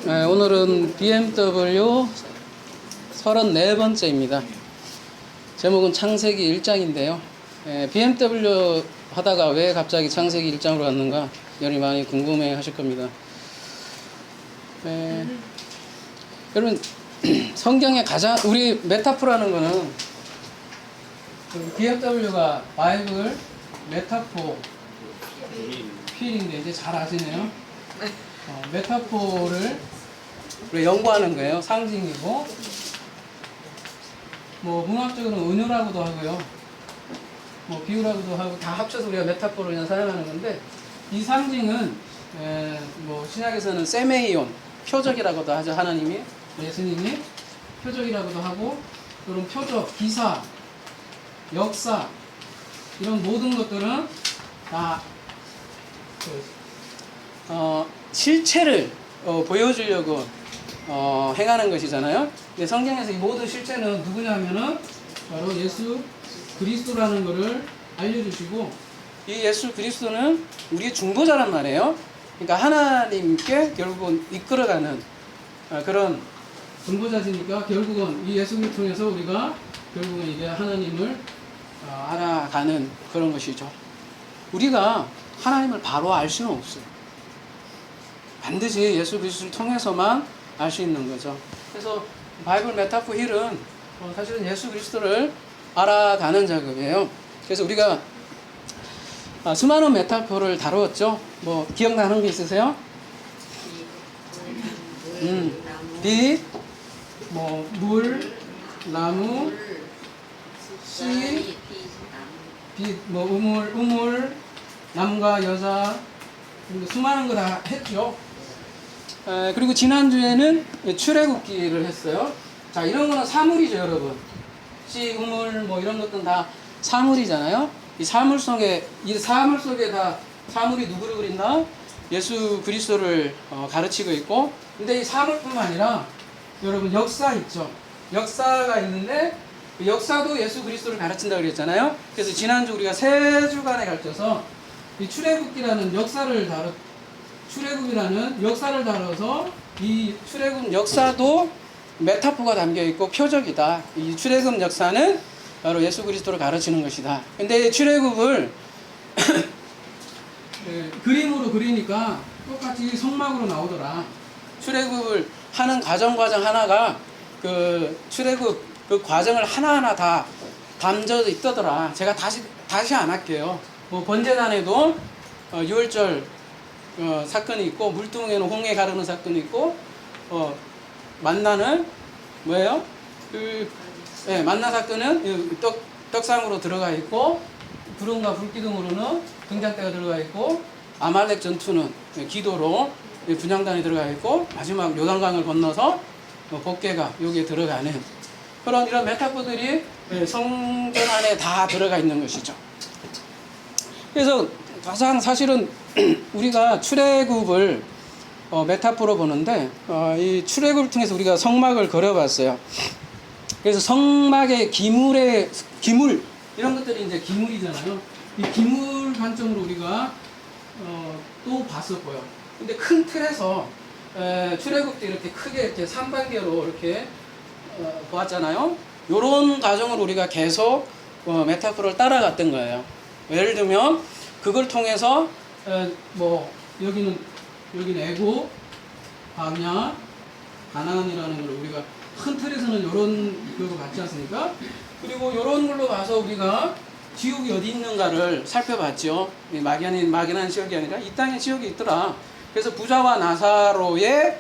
네, 오늘은 BMW 34번째입니다. 제목은 창세기 1장인데요. BMW 하다가 왜 갑자기 창세기 1장으로 갔는가 여러분이 많이 궁금해 하실 겁니다. 여러분, 성경에 가장, 우리 메타포라는 거는 BMW가 바이블 메타포 필인데 이제 잘 아시네요. 메타포를 연구하는 거예요. 상징이고, 뭐 문학적으로는 은유라고도 하고요, 뭐 비유라고도 하고, 다 합쳐서 우리가 메타포를 그냥 사용하는 건데, 이 상징은 뭐 신약에서는 세메이온, 표적이라고도 하죠. 하나님이, 예수님이 표적이라고도 하고, 그런 표적, 기사, 역사, 이런 모든 것들은 다 실체를 보여주려고 행하는 것이잖아요. 근데 성경에서 이 모든 실체는 누구냐면은 바로 예수 그리스도라는 것을 알려주시고, 이 예수 그리스도는 우리의 중보자란 말이에요. 그러니까 하나님께 결국은 이끌어가는 그런 중보자시니까, 결국은 이 예수를 통해서 우리가 결국은 이게 하나님을 알아가는 그런 것이죠. 우리가 하나님을 바로 알 수는 없어요. 반드시 예수 그리스도를 통해서만 알 수 있는 거죠. 그래서 바이블 메타포 힐은 사실은 예수 그리스도를 알아가는 작업이에요. 그래서 우리가 수많은 메타포를 다루었죠. 뭐 기억나는 게 있으세요? 빛, 뭐 물, 나무, 씨, 빛, 뭐 우물, 남과 여자, 수많은 거 다 했죠. 그리고 지난주에는 출애굽기를 했어요. 자, 이런 거는 사물이죠, 여러분. 씨, 우물, 뭐 이런 것들은 다 사물이잖아요. 이 사물 속에 다 사물이 누구를 그린다? 예수 그리스도를 가르치고 있고, 근데 이 사물뿐만 아니라 여러분 역사 있죠. 역사가 있는데 그 역사도 예수 그리스도를 가르친다고 그랬잖아요. 그래서 지난주 우리가 세 주간에 걸쳐서 이 출애굽이라는 역사를 다뤄서 이 출애굽 역사도 메타포가 담겨 있고 표적이다. 이 출애굽 역사는 바로 예수 그리스도를 가르치는 것이다. 근데 출애굽을 그림으로 그리니까 똑같이 성막으로 나오더라. 출애굽을 하는 과정 하나가 그 출애굽 그 과정을 하나하나 다 담져 있더라. 제가 다시 안 할게요. 뭐 번제단에도 유월절 사건이 있고, 물뚱에는 홍해 가르는 사건이 있고, 만나는 뭐예요? 만나 사건은 떡상으로 들어가 있고, 구름과 불기둥으로는 등잔대가 들어가 있고, 아말렉 전투는 기도로 분향단이 들어가 있고, 마지막 요단강을 건너서 법궤가 여기에 들어가는 그런 이런 메타포들이 성전 안에 다 들어가 있는 것이죠. 그래서 가장 사실은 우리가 출애굽을 메타포로 보는데, 이 출애굽을 통해서 우리가 성막을 그려봤어요. 그래서 성막의 기물 이런 것들이 이제 기물이잖아요. 이 기물 관점으로 우리가 또 봤었고요. 근데 큰 틀에서 출애굽도 이렇게 크게 이렇게 3단계로 이렇게 보았잖아요. 요런 과정을 우리가 계속 메타포를 따라갔던 거예요. 예를 들면 그걸 통해서 뭐 여기는 애굽, 광야, 가나안이라는 걸 우리가 큰 틀에서는 요런 걸 봤지 않습니까? 그리고 요런 걸로 봐서 우리가 지옥이 어디 있는가를 살펴봤죠. 막연한 지옥이 아니라 이 땅에 지옥이 있더라. 그래서 부자와 나사로의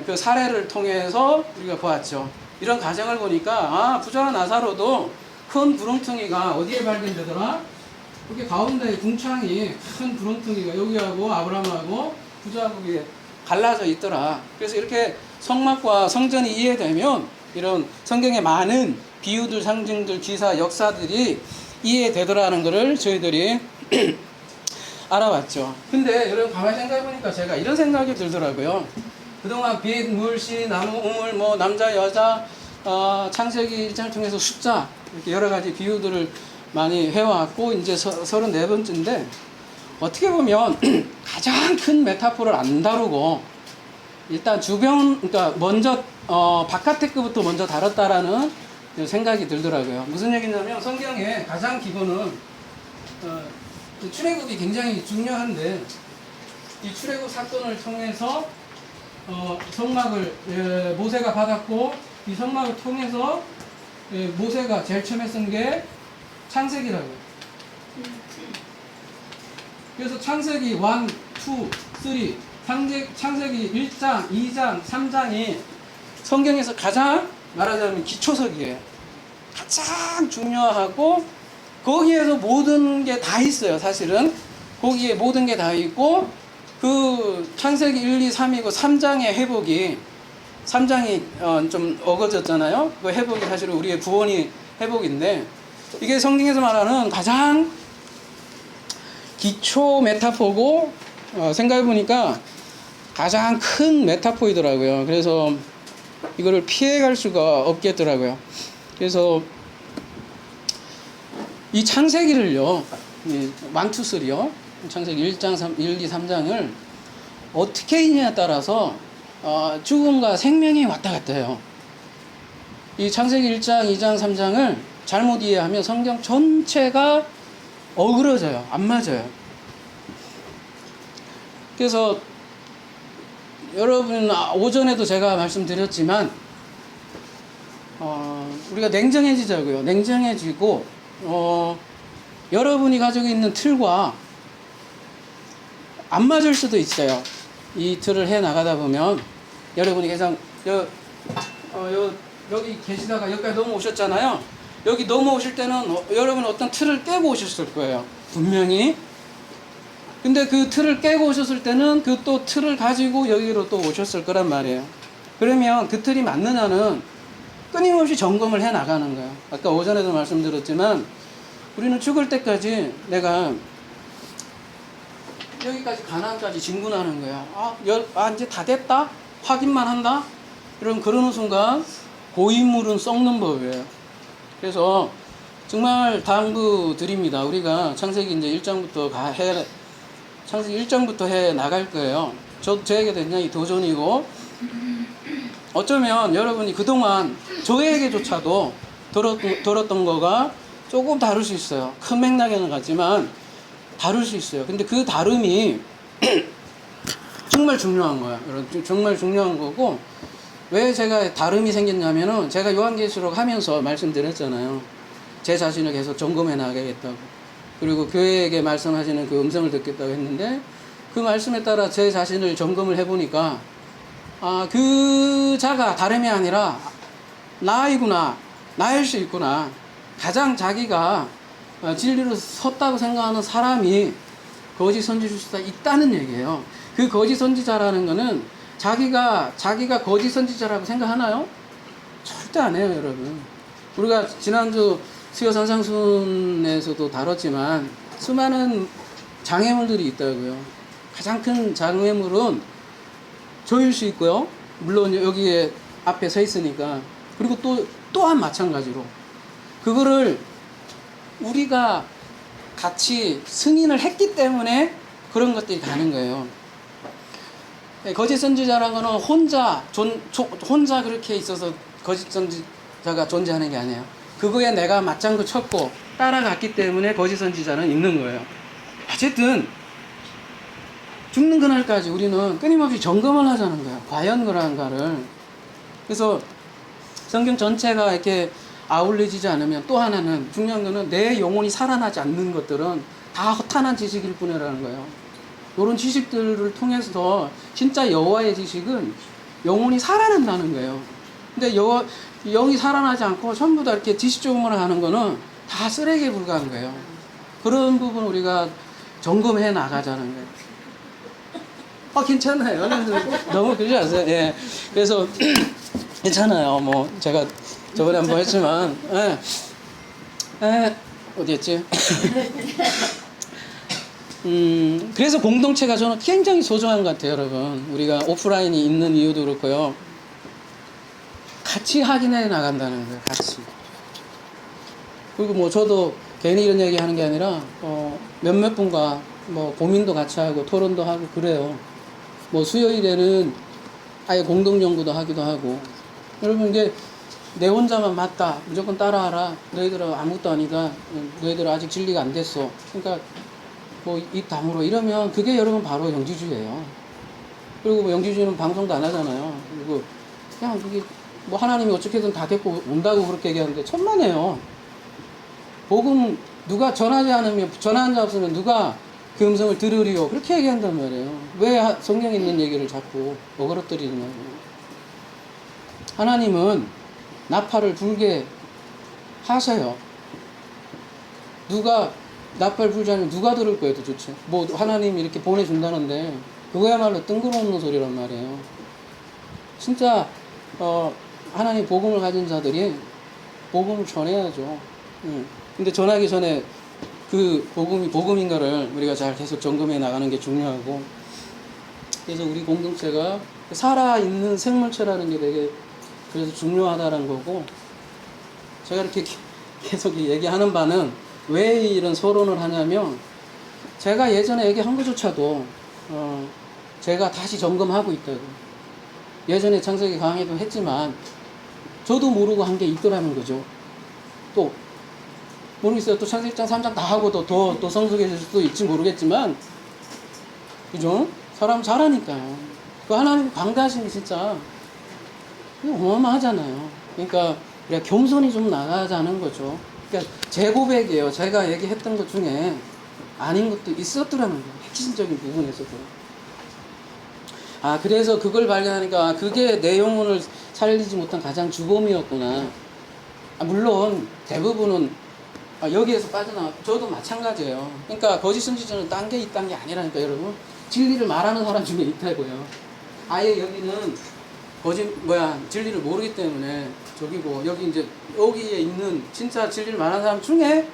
그 사례를 통해서 우리가 보았죠. 이런 과정을 보니까 부자와 나사로도 큰 구렁텅이가 어디에 발견되더라? 이렇게 가운데 궁창이 큰 구렁텅이가 여기하고 아브라함하고 부자하고 갈라져 있더라. 그래서 이렇게 성막과 성전이 이해되면 이런 성경의 많은 비유들, 상징들, 기사, 역사들이 이해되더라는 것을 저희들이 알아봤죠. 근데 여러분 가만히 생각해보니까 제가 이런 생각이 들더라고요. 그동안 빛, 물, 씨, 나무, 우물, 뭐 남자, 여자, 창세기 1장을 통해서 숫자, 이렇게 여러 가지 비유들을 많이 해왔고, 이제 34번째인데, 어떻게 보면 가장 큰 메타포를 안 다루고 일단 그러니까 먼저 바카테 거부터 먼저 다뤘다라는 생각이 들더라고요. 무슨 얘기냐면 성경의 가장 기본은 그 출애굽이 굉장히 중요한데 이 출애굽 사건을 통해서 성막을 모세가 받았고 이 성막을 통해서 모세가 제일 처음에 쓴 게 창세기라고요. 그래서 창세기 1, 2, 3 창세기 1장, 2장, 3장이 성경에서 가장 말하자면 기초석이에요. 가장 중요하고 거기에서 모든 게 다 있어요. 사실은 거기에 모든 게 다 있고 그 창세기 1, 2, 3이고 3장의 회복이 3장이 좀 어거졌잖아요. 그 회복이 사실은 우리의 구원이 회복인데 이게 성경에서 말하는 가장 기초 메타포고 생각해보니까 가장 큰 메타포이더라고요. 그래서 이거를 피해갈 수가 없겠더라고요. 그래서 이 창세기를요, 1, 2, 3요, 창세기 1장, 1, 2, 3장을 어떻게 읽느냐에 따라서 죽음과 생명이 왔다 갔다 해요. 이 창세기 1장, 2장, 3장을 잘못 이해하면 성경 전체가 어그러져요. 안 맞아요. 그래서 여러분 오전에도 제가 말씀드렸지만 우리가 냉정해지자고요. 냉정해지고 여러분이 가지고 있는 틀과 안 맞을 수도 있어요. 이 틀을 해 나가다 보면 여러분이 그냥 여기 계시다가 여기까지 넘어오셨잖아요. 여기 넘어오실 때는 여러분 어떤 틀을 깨고 오셨을 거예요. 분명히. 근데 그 틀을 깨고 오셨을 때는 그 또 틀을 가지고 여기로 또 오셨을 거란 말이에요. 그러면 그 틀이 맞느냐는 끊임없이 점검을 해 나가는 거예요. 아까 오전에도 말씀드렸지만 우리는 죽을 때까지 내가 여기까지 가나안까지 진군하는 거야. 이제 다 됐다? 확인만 한다? 그러는 순간 고인물은 썩는 법이에요. 그래서 정말 당부드립니다. 우리가 창세기 이제 1장부터 창세기 1장부터 해 나갈 거예요. 저에게도 굉장히 도전이고 어쩌면 여러분이 그동안 저에게조차도 들었던 거가 조금 다를 수 있어요. 큰 맥락에는 같지만 다를 수 있어요. 근데 그 다름이 정말 중요한 거야. 여러분, 정말 중요한 거고 왜 제가 다름이 생겼냐면은 제가 요한계시록 하면서 말씀드렸잖아요. 제 자신을 계속 점검해 나가겠다고. 그리고 교회에게 말씀하시는 그 음성을 듣겠다고 했는데 그 말씀에 따라 제 자신을 점검을 해보니까 그 자가 다름이 아니라 나이구나. 나일 수 있구나. 가장 자기가 진리로 섰다고 생각하는 사람이 거짓 선지자일 수 있다는 얘기예요. 그 거짓 선지자라는 거는 자기가 거짓 선지자라고 생각하나요? 절대 안 해요, 여러분. 우리가 지난주 수요 산상순에서도 다뤘지만 수많은 장애물들이 있다고요. 가장 큰 장애물은 저일 수 있고요. 물론 여기에 앞에 서 있으니까. 그리고 또한 마찬가지로 그거를 우리가 같이 승인을 했기 때문에 그런 것들이 가는 거예요. 거짓 선지자라는 거는 혼자 그렇게 있어서 거짓 선지자가 존재하는 게 아니에요. 그거에 내가 맞장구 쳤고 따라갔기 때문에 거짓 선지자는 있는 거예요. 어쨌든 죽는 그날까지 우리는 끊임없이 점검을 하자는 거예요. 과연 그런가를. 그래서 성경 전체가 이렇게 아울러지지 않으면 또 하나는 중요한 거는 내 영혼이 살아나지 않는 것들은 다 허탄한 지식일 뿐이라는 거예요. 이런 지식들을 통해서 진짜 여호와의 지식은 영혼이 살아난다는 거예요. 근데 영이 살아나지 않고 전부 다 이렇게 지식적으로만 하는 거는 다 쓰레기에 불과한 거예요. 그런 부분 우리가 점검해 나가자는 거예요. 괜찮아요. 너무 그러지 않아요. 예. 그래서 괜찮아요. 뭐 제가 저번에 한번 했지만 어디였지? 그래서 공동체가 저는 굉장히 소중한 것 같아요, 여러분. 우리가 오프라인이 있는 이유도 그렇고요. 같이 확인해 나간다는 거예요, 같이. 그리고 뭐 저도 괜히 이런 얘기 하는 게 아니라, 몇몇 분과 뭐 고민도 같이 하고 토론도 하고 그래요. 뭐 수요일에는 아예 공동 연구도 하기도 하고. 여러분 이게 내 혼자만 맞다, 무조건 따라하라, 너희들은 아무것도 아니다, 너희들은 아직 진리가 안 됐어, 그러니까 뭐 입 다물어 이러면 그게 여러분 바로 영지주의예요. 그리고 뭐 영지주의는 방송도 안 하잖아요. 그리고 그냥 그게 뭐 하나님이 어떻게든 다 데리고 온다고 그렇게 얘기하는데 천만에요. 복음 누가 전하지 않으면, 전하는 자 없으면 누가 그 음성을 들으리요, 그렇게 얘기한단 말이에요. 왜 성경에 있는 얘기를 자꾸 어그러뜨리냐고. 하나님은 나팔을 불게 하세요. 누가 나팔 불지 않으면 누가 들을 거예요 도대체. 뭐 하나님이 이렇게 보내준다는데 그거야말로 뜬금없는 소리란 말이에요. 진짜 하나님 복음을 가진 자들이 복음을 전해야죠. 근데 전하기 전에 그 복음이 복음인가를 우리가 잘 계속 점검해 나가는 게 중요하고, 그래서 우리 공동체가 살아있는 생물체라는 게 되게 그래서 중요하다는 거고, 제가 이렇게 계속 얘기하는 바는 왜 이런 서론을 하냐면, 제가 예전에 얘기한 것조차도 제가 다시 점검하고 있다고. 예전에 창세기 강의도 했지만 저도 모르고 한 게 있더라는 거죠. 또 모르겠어요. 또 창세기 1장 3장 다 하고도 더 성숙해질 수도 있지 모르겠지만, 그죠? 사람 잘하니까요. 그 하나님 광대하심이 진짜 어마어마하잖아요. 그러니까 우리가 겸손히 좀 나가자는 거죠. 그러니까 제 고백이에요. 제가 얘기했던 것 중에 아닌 것도 있었더라는 거예요. 핵심적인 부분에서도. 그래서 그걸 발견하니까 그게 내 영혼을 살리지 못한 가장 주범이었구나. 물론 대부분은 여기에서 빠져나와. 저도 마찬가지예요. 그러니까 거짓 선지자는 딴 게 있다는 게 아니라니까 여러분. 진리를 말하는 사람 중에 있다고요. 아예 여기는 진리를 모르기 때문에 저기고, 여기 이제 여기에 있는 진짜 진리를 말하는 사람 중에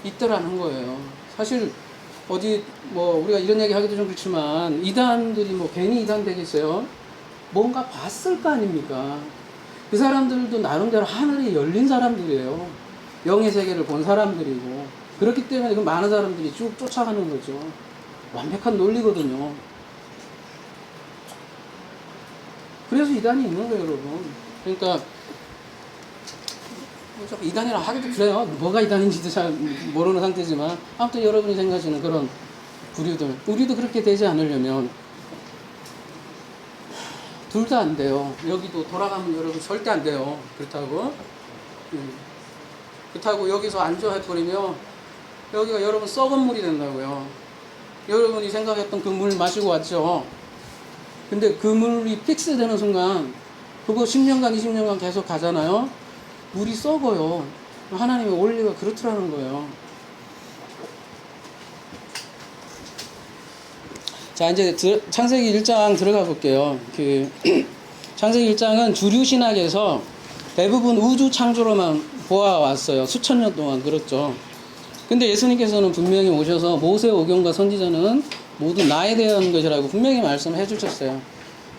있더라는 거예요. 사실 어디 뭐 우리가 이런 얘기 하기도 좀 그렇지만 이단들이 뭐 괜히 이단 되겠어요? 뭔가 봤을 거 아닙니까? 그 사람들도 나름대로 하늘이 열린 사람들이에요. 영의 세계를 본 사람들이고, 그렇기 때문에 그 많은 사람들이 쭉 쫓아가는 거죠. 완벽한 논리거든요. 그래서 이단이 있는 거예요, 여러분. 그러니까 이단이라 하기도 그래요. 뭐가 이단인지도 잘 모르는 상태지만, 아무튼 여러분이 생각하시는 그런 부류들, 우리도 그렇게 되지 않으려면 둘 다 안 돼요. 여기도 돌아가면 여러분 절대 안 돼요. 그렇다고 여기서 안주해버리면 여기가 여러분 썩은 물이 된다고요. 여러분이 생각했던 그 물 마시고 왔죠. 근데 그 물이 픽스되는 순간 그거 10년간 20년간 계속 가잖아요. 물이 썩어요. 하나님의 원리가 그렇더라는 거예요. 자, 이제 창세기 1장 들어가 볼게요. 창세기 1장은 주류 신학에서 대부분 우주 창조로만 보아왔어요. 수천 년 동안 그렇죠. 근데 예수님께서는 분명히 오셔서 모세, 오경과 선지자는 모두 나에 대한 것이라고 분명히 말씀을 해주셨어요.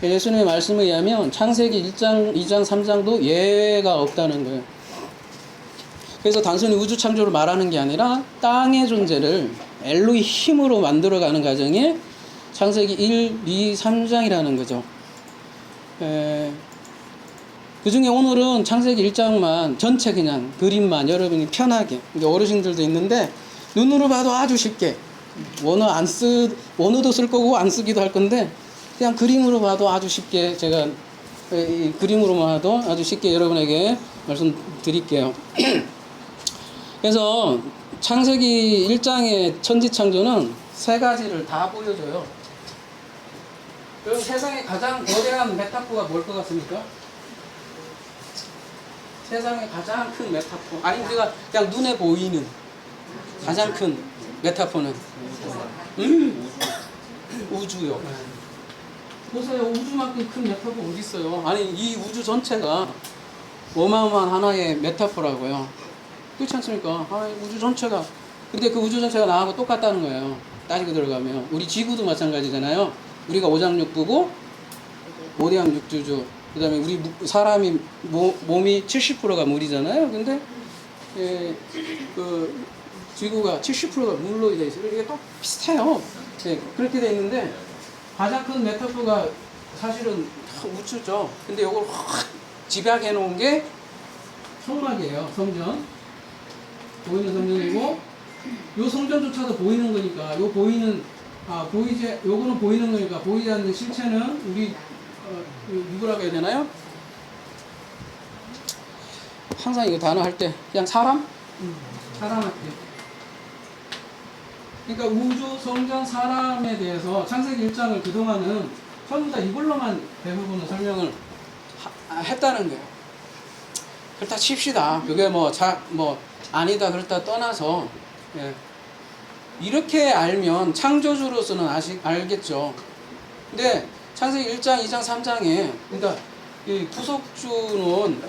예수님의 말씀에 의하면 창세기 1장, 2장, 3장도 예외가 없다는 거예요. 그래서 단순히 우주 창조를 말하는 게 아니라 땅의 존재를 엘로의 힘으로 만들어가는 과정이 창세기 1, 2, 3장이라는 거죠. 그 중에 오늘은 창세기 1장만 전체 그냥 그림만 여러분이 편하게, 어르신들도 있는데 눈으로 봐도 아주 쉽게, 원어도 쓸 거고 안 쓰기도 할 건데 그냥 그림으로 봐도 아주 쉽게, 제가 이 그림으로만 봐도 아주 쉽게 여러분에게 말씀드릴게요. 그래서 창세기 1장의 천지창조는 세 가지를 다 보여줘요. 그럼 세상에 가장 거대한 메타포가 뭘 것 같습니까? 세상에 가장 큰 메타포, 아니 우리가 그냥 눈에 보이는 가장 큰 메타포는 우주요. 보세요. 우주만큼 큰 메타포 어디 있어요? 아니 이 우주 전체가 어마어마한 하나의 메타포라고요. 그렇지 않습니까? 우주 전체가. 근데 그 우주 전체가 나하고 똑같다는 거예요. 따지고 들어가면 우리 지구도 마찬가지잖아요. 우리가 오장육부고 오대양육주죠. 그 다음에 우리 사람이 몸이 70%가 물이잖아요. 근데 그 지구가 70%가 물로 되어 있어요. 이게 또 비슷해요. 그렇게 되어 있는데 가장 큰 메타포가 사실은 우주죠. 근데 이걸 확 집약해 놓은 게 성막이에요. 성전. 보이는 성전이고, 요 성전조차도 보이는 거니까, 요 보이는, 요거는 보이는 거니까, 보이지 않는 실체는 우리, 누구라고 해야 되나요? 항상 이거 단어 할 때, 그냥 사람? 사람 할 때. 그러니까 우주, 성전, 사람에 대해서 창세기 1장을 그동안은 전부 다 이걸로만 대부분은 설명을 했다는 거예요. 그렇다 칩시다. 그게 뭐 아니다 그렇다 떠나서, 예. 이렇게 알면 창조주로서는 알겠죠. 근데 창세기 1장, 2장, 3장에 그러니까 이 구속주는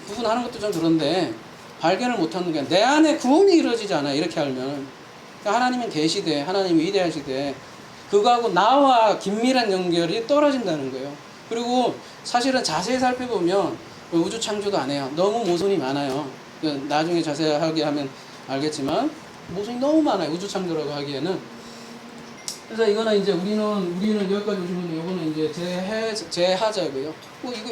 구분하는 것도 좀 그런데 발견을 못하는 게 내 안에 구원이 이루어지지 않아요. 이렇게 알면. 그러니까 하나님은 계시되, 하나님이 위대하시되, 그거하고 나와 긴밀한 연결이 떨어진다는 거예요. 그리고 사실은 자세히 살펴보면 우주 창조도 안 해요. 너무 모순이 많아요. 나중에 자세하게 하면 알겠지만 모순이 너무 많아요. 우주 창조라고 하기에는. 그래서 이거는 이제 우리는 여기까지 오시면 이거는 이제 제하자고요.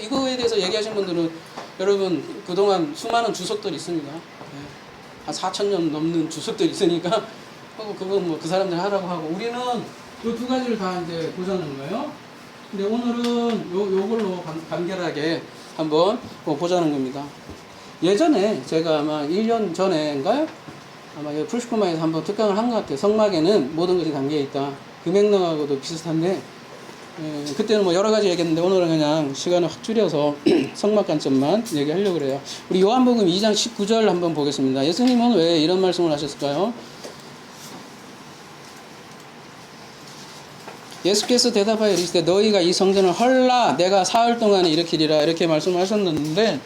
이거에 대해서 얘기하신 분들은 여러분 그동안 수많은 주석들이 있습니다. 한 4,000년 넘는 주석들이 있으니까 그건 그 사람들 하라고 하고 우리는 요 두 가지를 다 이제 보자는 거예요. 근데 오늘은 요걸로 간결하게 한번 보자는 겁니다. 예전에 제가 아마 1년 전에인가요? 아마 풀시코마에서 한번 특강을 한 것 같아요. 성막에는 모든 것이 담겨 있다. 그 맥락하고도 비슷한데, 그때는 여러 가지 얘기했는데 오늘은 그냥 시간을 확 줄여서 성막 관점만 얘기하려고 그래요. 우리 요한복음 2장 19절 한번 보겠습니다. 예수님은 왜 이런 말씀을 하셨을까요? 예수께서 대답하여 이르시되 너희가 이 성전을 헐라 내가 사흘 동안에 일으키리라 이렇게 말씀하셨는데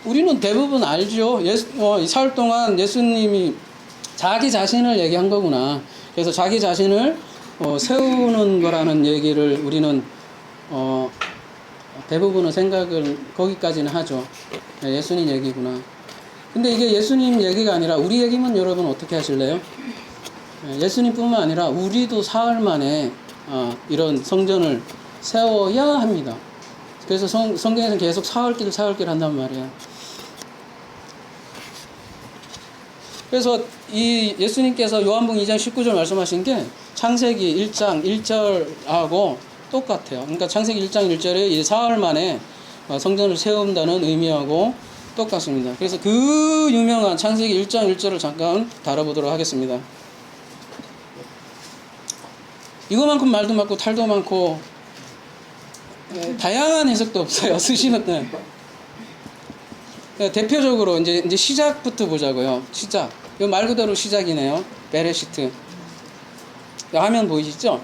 우리는 대부분 알죠. 사흘 동안 예수님이 자기 자신을 얘기한 거구나. 그래서 자기 자신을 세우는 거라는 얘기를 우리는 대부분은 생각을 거기까지는 하죠. 예수님 얘기구나. 근데 이게 예수님 얘기가 아니라 우리 얘기면 여러분 어떻게 하실래요? 예수님뿐만 아니라 우리도 사흘 만에 이런 성전을 세워야 합니다. 그래서 성경에서는 계속 사흘길 한단 말이에요. 그래서 이 예수님께서 요한복음 2장 19절 말씀하신 게 창세기 1장 1절하고 똑같아요. 그러니까 창세기 1장 1절에 이 사흘 만에 성전을 세운다는 의미하고 똑같습니다. 그래서 그 유명한 창세기 1장 1절을 잠깐 다뤄보도록 하겠습니다. 이거만큼 말도 많고 탈도 많고 다양한 해석도 없어요. 쓰시는 때. 대표적으로 이제 시작부터 보자고요. 시작. 이거 말 그대로 시작이네요. 베레시트. 화면 보이시죠?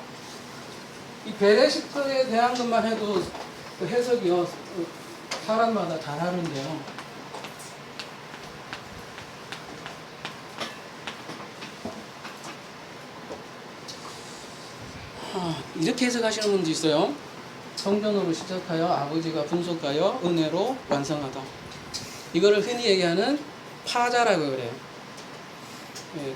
이 베레시트에 대한 것만 해도 그 해석이요. 사람마다 다 다른데요. 이렇게 해석하시는 분도 있어요. 성전으로 시작하여 아버지가 분속하여 은혜로 완성하다. 이거를 흔히 얘기하는 파자라고 그래요.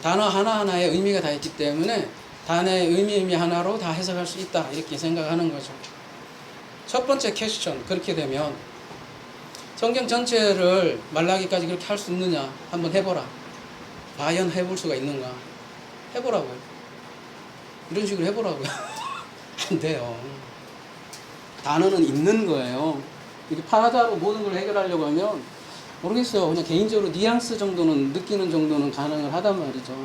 단어 하나하나에 의미가 다 있기 때문에 단어의 의미 하나로 다 해석할 수 있다. 이렇게 생각하는 거죠. 첫 번째 퀘스천. 그렇게 되면 성경 전체를 말라기까지 그렇게 할 수 있느냐 한번 해보라. 과연 해볼 수가 있는가. 해보라고요. 이런 식으로 해보라고요. 안 돼요. 단어는 있는 거예요. 이렇게 파자로 모든 걸 해결하려고 하면 모르겠어요. 그냥 개인적으로 뉘앙스 정도는 느끼는 정도는 가능을 하단 말이죠.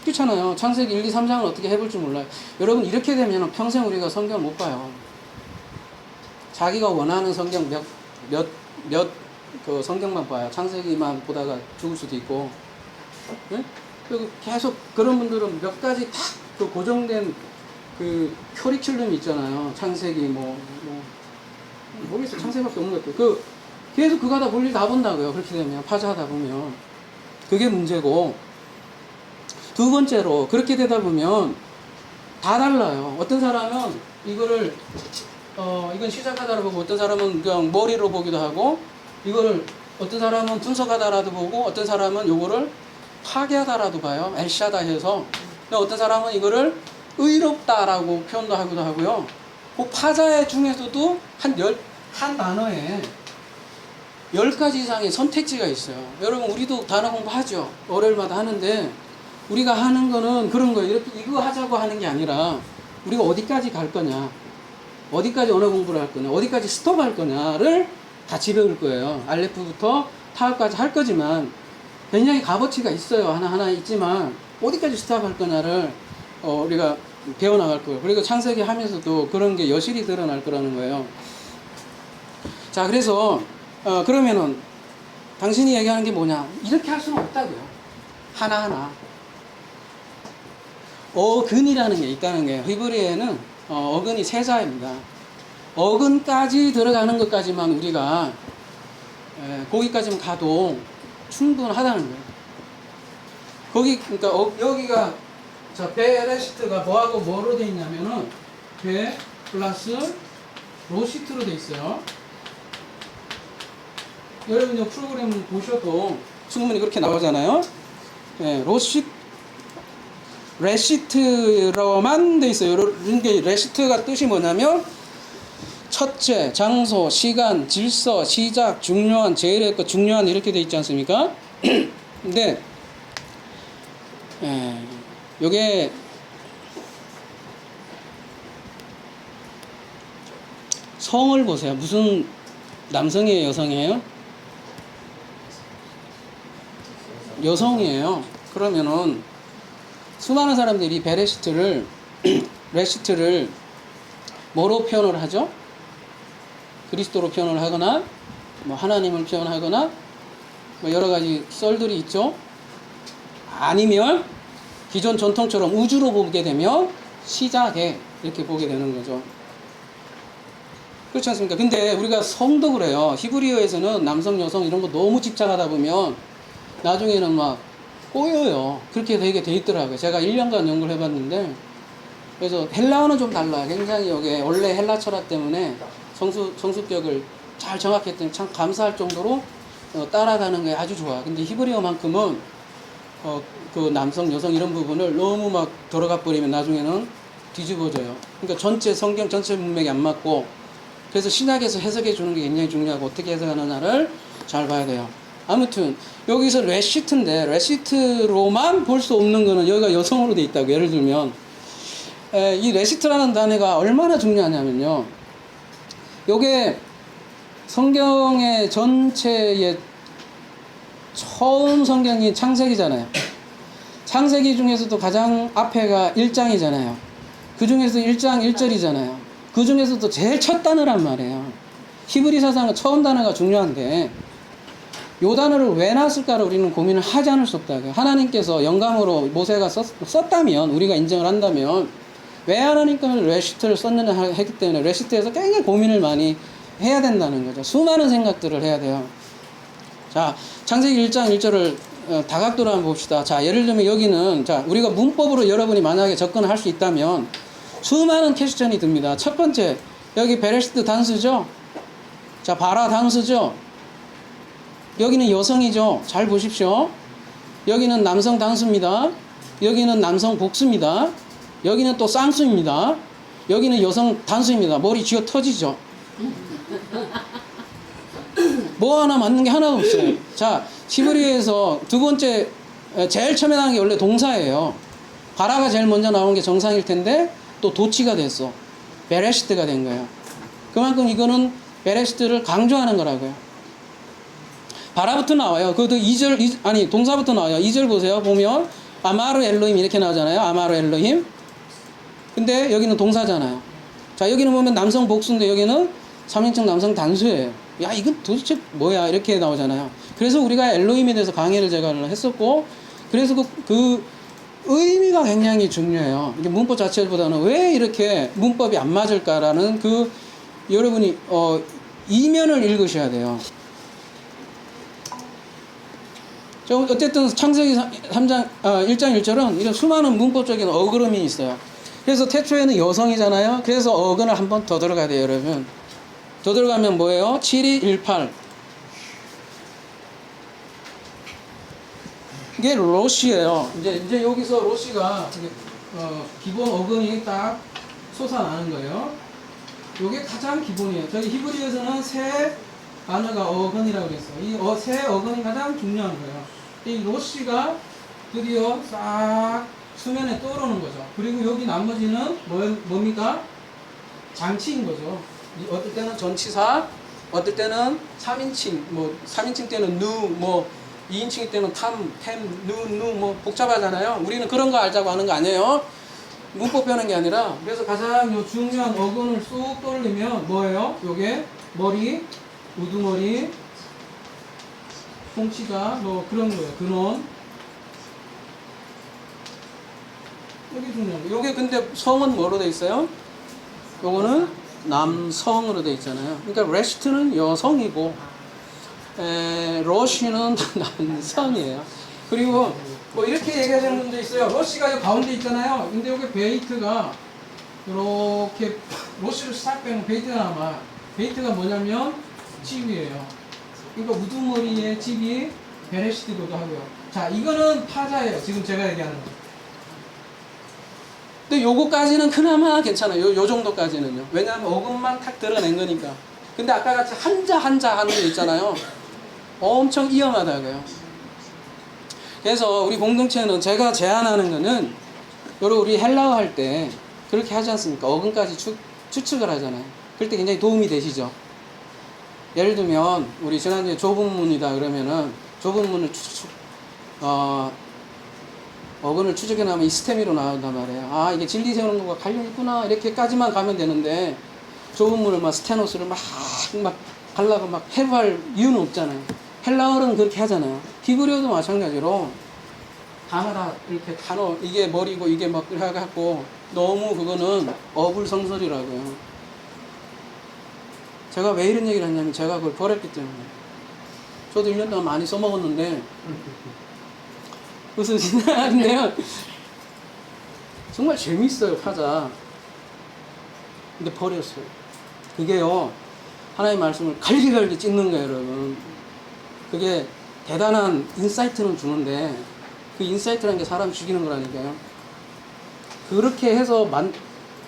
그렇잖아요. 창세기 1, 2, 3장을 어떻게 해볼 줄 몰라요. 여러분 이렇게 되면 평생 우리가 성경을 못 봐요. 자기가 원하는 성경 그 성경만 봐요. 창세기만 보다가 죽을 수도 있고. 네? 그리고 계속 그런 분들은 몇 가지 딱 그 고정된 그 커리큘럼이 있잖아요. 창세기 모르겠어요. 창세기밖에 없는 것 같아요. 계속 그거 하다 볼일 다 본다고요. 그렇게 되면 파자하다 보면 그게 문제고. 두 번째로 그렇게 되다 보면 다 달라요. 어떤 사람은 이거를 이건 시작하다로 보고 어떤 사람은 그냥 머리로 보기도 하고 이거를 어떤 사람은 분석하다라도 보고 어떤 사람은 요거를 파괴하다라도 봐요. 엘샤다 해서 어떤 사람은 이거를 의롭다라고 표현도 하기도 하고요. 그 파자 중에서도 한 단어에 10가지 이상의 선택지가 있어요. 여러분, 우리도 단어 공부하죠. 월요일마다 하는데, 우리가 하는 거는 그런 거예요. 이렇게 이거 하자고 하는 게 아니라, 우리가 어디까지 갈 거냐, 어디까지 언어 공부를 할 거냐, 어디까지 스톱할 거냐를 같이 배울 거예요. 알레프부터 타까지 할 거지만, 굉장히 값어치가 있어요. 하나하나 있지만, 어디까지 스톱할 거냐를 우리가 배워나갈 거예요. 그리고 창세기 하면서도 그런 게 여실히 드러날 거라는 거예요. 자, 그래서 그러면은 당신이 얘기하는 게 뭐냐? 이렇게 할 수는 없다고요. 하나하나 어근이라는 게 있다는 거예요. 히브리어에는 어근이 세 자입니다. 어근까지 들어가는 것까지만 우리가 거기까지만 가도 충분하다는 거예요. 거기 그러니까 여기가 자 베레시트가 뭐하고 뭐로 돼 있냐면은 베 플러스 로시트로 돼 있어요. 여러분 이 프로그램 보셔도 충분히 그렇게 나오잖아요. 예, 레시트로만 돼 있어요. 이게 레시트가 뜻이 뭐냐면 첫째, 장소, 시간, 질서, 시작, 중요한, 제일 것, 중요한 이렇게 돼 있지 않습니까? 근데 요게 성을 보세요. 무슨 남성이에요, 여성이에요? 여성이에요. 그러면은 수많은 사람들이 베레시트를 레시트를 뭐로 표현을 하죠? 그리스도로 표현을 하거나 뭐 하나님을 표현하거나 뭐 여러 가지 썰들이 있죠. 아니면 기존 전통처럼 우주로 보게 되면 시작에 이렇게 보게 되는 거죠. 그렇지 않습니까? 근데 우리가 성도 그래요. 히브리어에서는 남성, 여성 이런 거 너무 집착하다 보면 나중에는 막 꼬여요. 그렇게 되게 돼 있더라고요. 제가 1년간 연구를 해봤는데, 그래서 헬라어는 좀 달라요. 굉장히 여기 원래 헬라 철학 때문에 성수격을 잘 정확했더니 참 감사할 정도로 따라가는 게 아주 좋아. 근데 히브리어만큼은 그 남성, 여성 이런 부분을 너무 막 들어가 버리면 나중에는 뒤집어져요. 그러니까 전체 성경 전체 문맥이 안 맞고, 그래서 신약에서 해석해 주는 게 굉장히 중요하고 어떻게 해석하느냐를 잘 봐야 돼요. 아무튼 여기서 레시트인데 레시트로만 볼 수 없는 거는 여기가 여성으로 돼 있다고. 예를 들면 이 레시트라는 단어가 얼마나 중요하냐면요, 요게 성경의 전체의 처음 성경이 창세기잖아요. 창세기 중에서도 가장 앞에가 1장이잖아요. 그 중에서 1장 1절이잖아요. 그 중에서도 제일 첫 단어란 말이에요. 히브리 사상은 처음 단어가 중요한데 요 단어를 왜 놨을까를 우리는 고민을 하지 않을 수 없다고요. 하나님께서 영감으로 모세가 썼다면, 우리가 인정을 한다면 왜 하나님께서 레시트를 썼느냐 했기 때문에 레시트에서 굉장히 고민을 많이 해야 된다는 거죠. 수많은 생각들을 해야 돼요. 자, 창세기 1장 1절을 다각도로 한번 봅시다. 자, 예를 들면 여기는 자 우리가 문법으로 여러분이 만약에 접근을 할 수 있다면 수많은 퀘스천이 듭니다. 첫 번째, 여기 베레시트 단수죠. 자, 바라 단수죠. 여기는 여성이죠. 잘 보십시오. 여기는 남성 단수입니다. 여기는 남성 복수입니다. 여기는 또 쌍수입니다. 여기는 여성 단수입니다. 머리 쥐어 터지죠. 뭐 하나 맞는 게 하나도 없어요. 자, 히브리어에서 두 번째 제일 처음에 나온 게 원래 동사예요. 바라가 제일 먼저 나온 게 정상일 텐데 또 도치가 됐어. 베레시트가 된 거예요. 그만큼 이거는 베레시트를 강조하는 거라고요. 바라부터 나와요. 그것도 2절, 아니, 동사부터 나와요. 2절 보세요. 보면, 아마르 엘로힘 이렇게 나오잖아요. 아마르 엘로힘. 근데 여기는 동사잖아요. 자, 여기는 보면 남성 복수인데 여기는 3인칭 남성 단수예요. 야, 이거 도대체 뭐야? 이렇게 나오잖아요. 그래서 우리가 엘로힘에 대해서 강의를 제가 했었고, 그래서 그 의미가 굉장히 중요해요. 이게 문법 자체보다는 왜 이렇게 문법이 안 맞을까라는 여러분이, 이면을 읽으셔야 돼요. 어쨌든 창세기 3장, 1장 1절은 이런 수많은 문법적인 어그름이 있어요. 그래서 태초에는 여성이잖아요. 그래서 어근을 한 번 더 들어가야 돼요, 여러분. 더 들어가면 뭐예요? 7218. 이게 로시예요. 이제 여기서 로시가 기본 어근이 딱 솟아나는 거예요. 이게 가장 기본이에요. 저기 히브리어에서는 세 단어가 어근이라고 했어요. 이 세 어근이 가장 중요한 거예요. 이 로시가 드디어 싹 수면에 떠오르는 거죠. 그리고 여기 나머지는 뭡니까? 장치인 거죠. 어떨 때는 전치사, 어떨 때는 3인칭, 3인칭 때는 누, 2인칭 때는 누, 복잡하잖아요. 우리는 그런 거 알자고 하는 거 아니에요. 문법 배우는 게 아니라. 그래서 가장 요 중요한 어근을 쏙 떠올리면 뭐예요? 요게 머리, 우두머리, 통치자, 그런 거예요. 근원. 여기 중요한 거. 요게 근데 성은 뭐로 돼 있어요? 요거는 남성으로 돼 있잖아요. 그러니까 레스트는 여성이고, 러쉬는 남성이에요. 그리고 이렇게 얘기하시는 분도 있어요. 러쉬가 이 가운데 있잖아요. 근데 여기 베이트가 이렇게 러쉬를 싹 빼면 베이트가 남아. 베이트가 뭐냐면 집이에요. 그러니까 우두머리의 집이 베레시트기도 하고요. 자, 이거는 타자예요. 지금 제가 얘기하는 거. 근데 요거까지는 그나마 괜찮아요. 요 정도까지는요. 왜냐하면 어근만 탁 드러낸 거니까. 근데 아까 같이 한자 하는 거 있잖아요. 엄청 위험하다고요. 그래서 우리 공동체는 제가 제안하는 거는 여러분 우리 헬라어 할 때 그렇게 하지 않습니까? 어근까지 추측을 하잖아요. 그럴 때 굉장히 도움이 되시죠. 예를 들면 우리 지난주에 좁은 문이다 그러면은 좁은 문을 어근을 추적해 나면 이 스테미로 나온단 말이에요. 아, 이게 진리 세우는 거가 관련 있구나. 이렇게까지만 가면 되는데 좁은 문을 막 스테노스를 막 발라고 막 해부할 이유는 없잖아요. 헬라어는 그렇게 하잖아요. 히브리어도 마찬가지로 단어다 이렇게 단어 이게 머리고 이게 막 해갖고 너무 그거는 어불성설이라고요. 제가 왜 이런 얘기를 하냐면 제가 그걸 버렸기 때문에. 저도 1년 동안 많이 써먹었는데 무슨 지나가는데요. 정말 재밌어요, 타자. 근데 버렸어요. 그게요, 하나님의 말씀을 갈기갈기 찢는 거예요, 여러분. 그게 대단한 인사이트는 주는데 그 인사이트라는 게 사람 죽이는 거라니까요. 그렇게 해서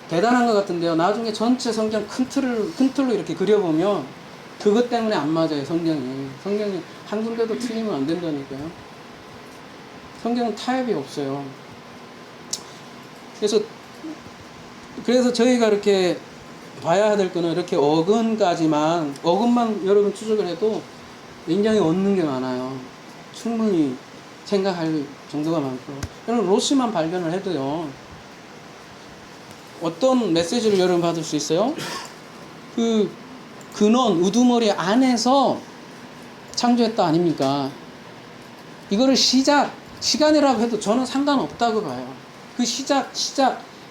대단한 것 같은데요. 나중에 전체 성경 큰 틀로 이렇게 그려보면 그것 때문에 안 맞아요, 성경이. 성경이 한 군데도 틀리면 안 된다니까요. 성경은 타협이 없어요. 그래서 저희가 이렇게 봐야 될 거는 이렇게 어근만 여러분 추적을 해도 굉장히 얻는 게 많아요. 충분히 생각할 정도가 많고. 여러분 로시만 발견을 해도요. 어떤 메시지를 여러분 받을 수 있어요? 그 근원, 우두머리 안에서 창조했다 아닙니까? 이거를 시간이라고 해도 저는 상관없다고 봐요. 그 시작,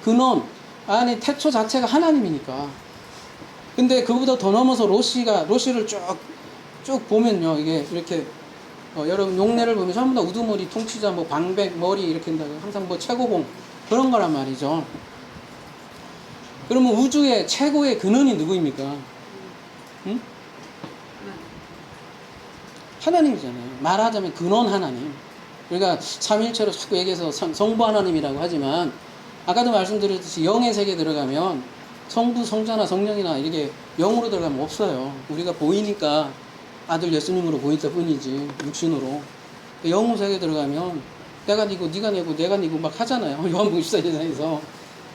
근원, 안에 태초 자체가 하나님이니까. 근데 그보다 더 넘어서 로시를 쭉 보면요. 이게 이렇게, 여러분 용례를 보면 전부 다 우두머리, 통치자, 방백, 머리 이렇게 한다고 항상 최고봉 그런 거란 말이죠. 그러면 우주의 최고의 근원이 누구입니까? 응? 하나님이잖아요. 말하자면 근원 하나님. 우리가 삼위일체로 자꾸 얘기해서 성부 하나님이라고 하지만 아까도 말씀드렸듯이 영의 세계에 들어가면 성부, 성자나 성령이나 이렇게 영으로 들어가면 없어요. 우리가 보이니까 아들 예수님으로 보이다 뿐이지 육신으로. 영의 세계에 들어가면 내가 니고 네가 내고 내가 니고 막 하잖아요. 요한복음 14장에서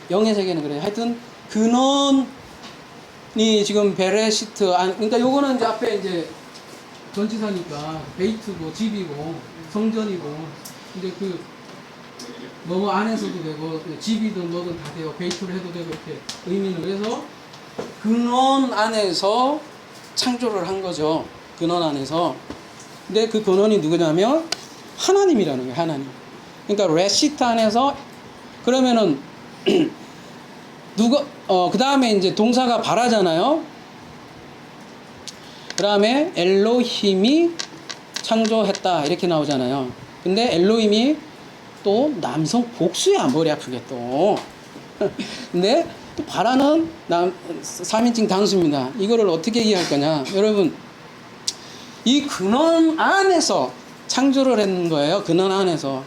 영의 세계는 그래요. 하여튼 근원이 지금 베레시트 그러니까 요거는 이제 앞에 이제 전치사니까 베이트고 집이고 성전이고 이제 뭐 안에서도 되고 집이든 뭐든 다 돼요. 베이트를 해도 되고 이렇게 의미는. 그래서 근원 안에서 창조를 한 거죠. 근원 안에서. 근데 그 근원이 누구냐면 하나님이라는 거예요. 하나님. 그러니까 레시트 안에서 그러면은 그 다음에 이제 동사가 바라잖아요. 그 다음에 엘로힘이 창조했다 이렇게 나오잖아요. 근데 엘로힘이 또 남성 복수야. 머리 아프게 또. 근데 또 바라는 3인칭 단수입니다. 이거를 어떻게 이해할 거냐. 여러분 이 근원 안에서 창조를 했는 거예요. 근원 안에서.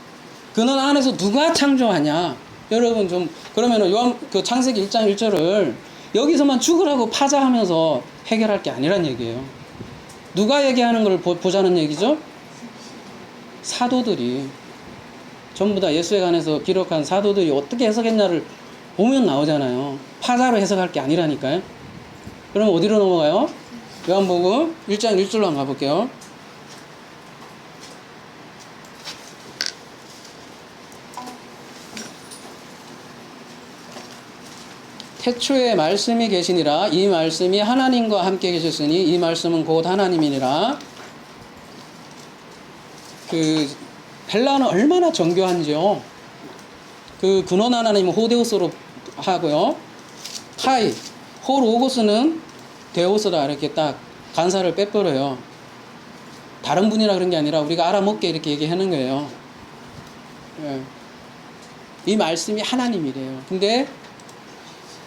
근원 안에서 누가 창조하냐? 여러분 좀 그러면은 요한 그 창세기 1장 1절을 여기서만 죽으라고 파자하면서 해결할 게 아니란 얘기예요. 누가 얘기하는 걸 보자는 얘기죠? 사도들이 전부 다 예수에 관해서 기록한 사도들이 어떻게 해석했냐를 보면 나오잖아요. 파자로 해석할 게 아니라니까요. 그럼 어디로 넘어가요? 요한복음 1장 1절로 한번 가볼게요. 태초에 말씀이 계시니라. 이 말씀이 하나님과 함께 계셨으니 이 말씀은 곧 하나님이니라. 그 헬라어는 얼마나 정교한지요. 그 근원 하나님은 호데우스로 하고요. 타이, 호로고스는 데우스라 이렇게 딱 간사를 빼버려요. 다른 분이라 그런 게 아니라 우리가 알아먹게 이렇게 얘기하는 거예요. 예. 이 말씀이 하나님이래요. 근데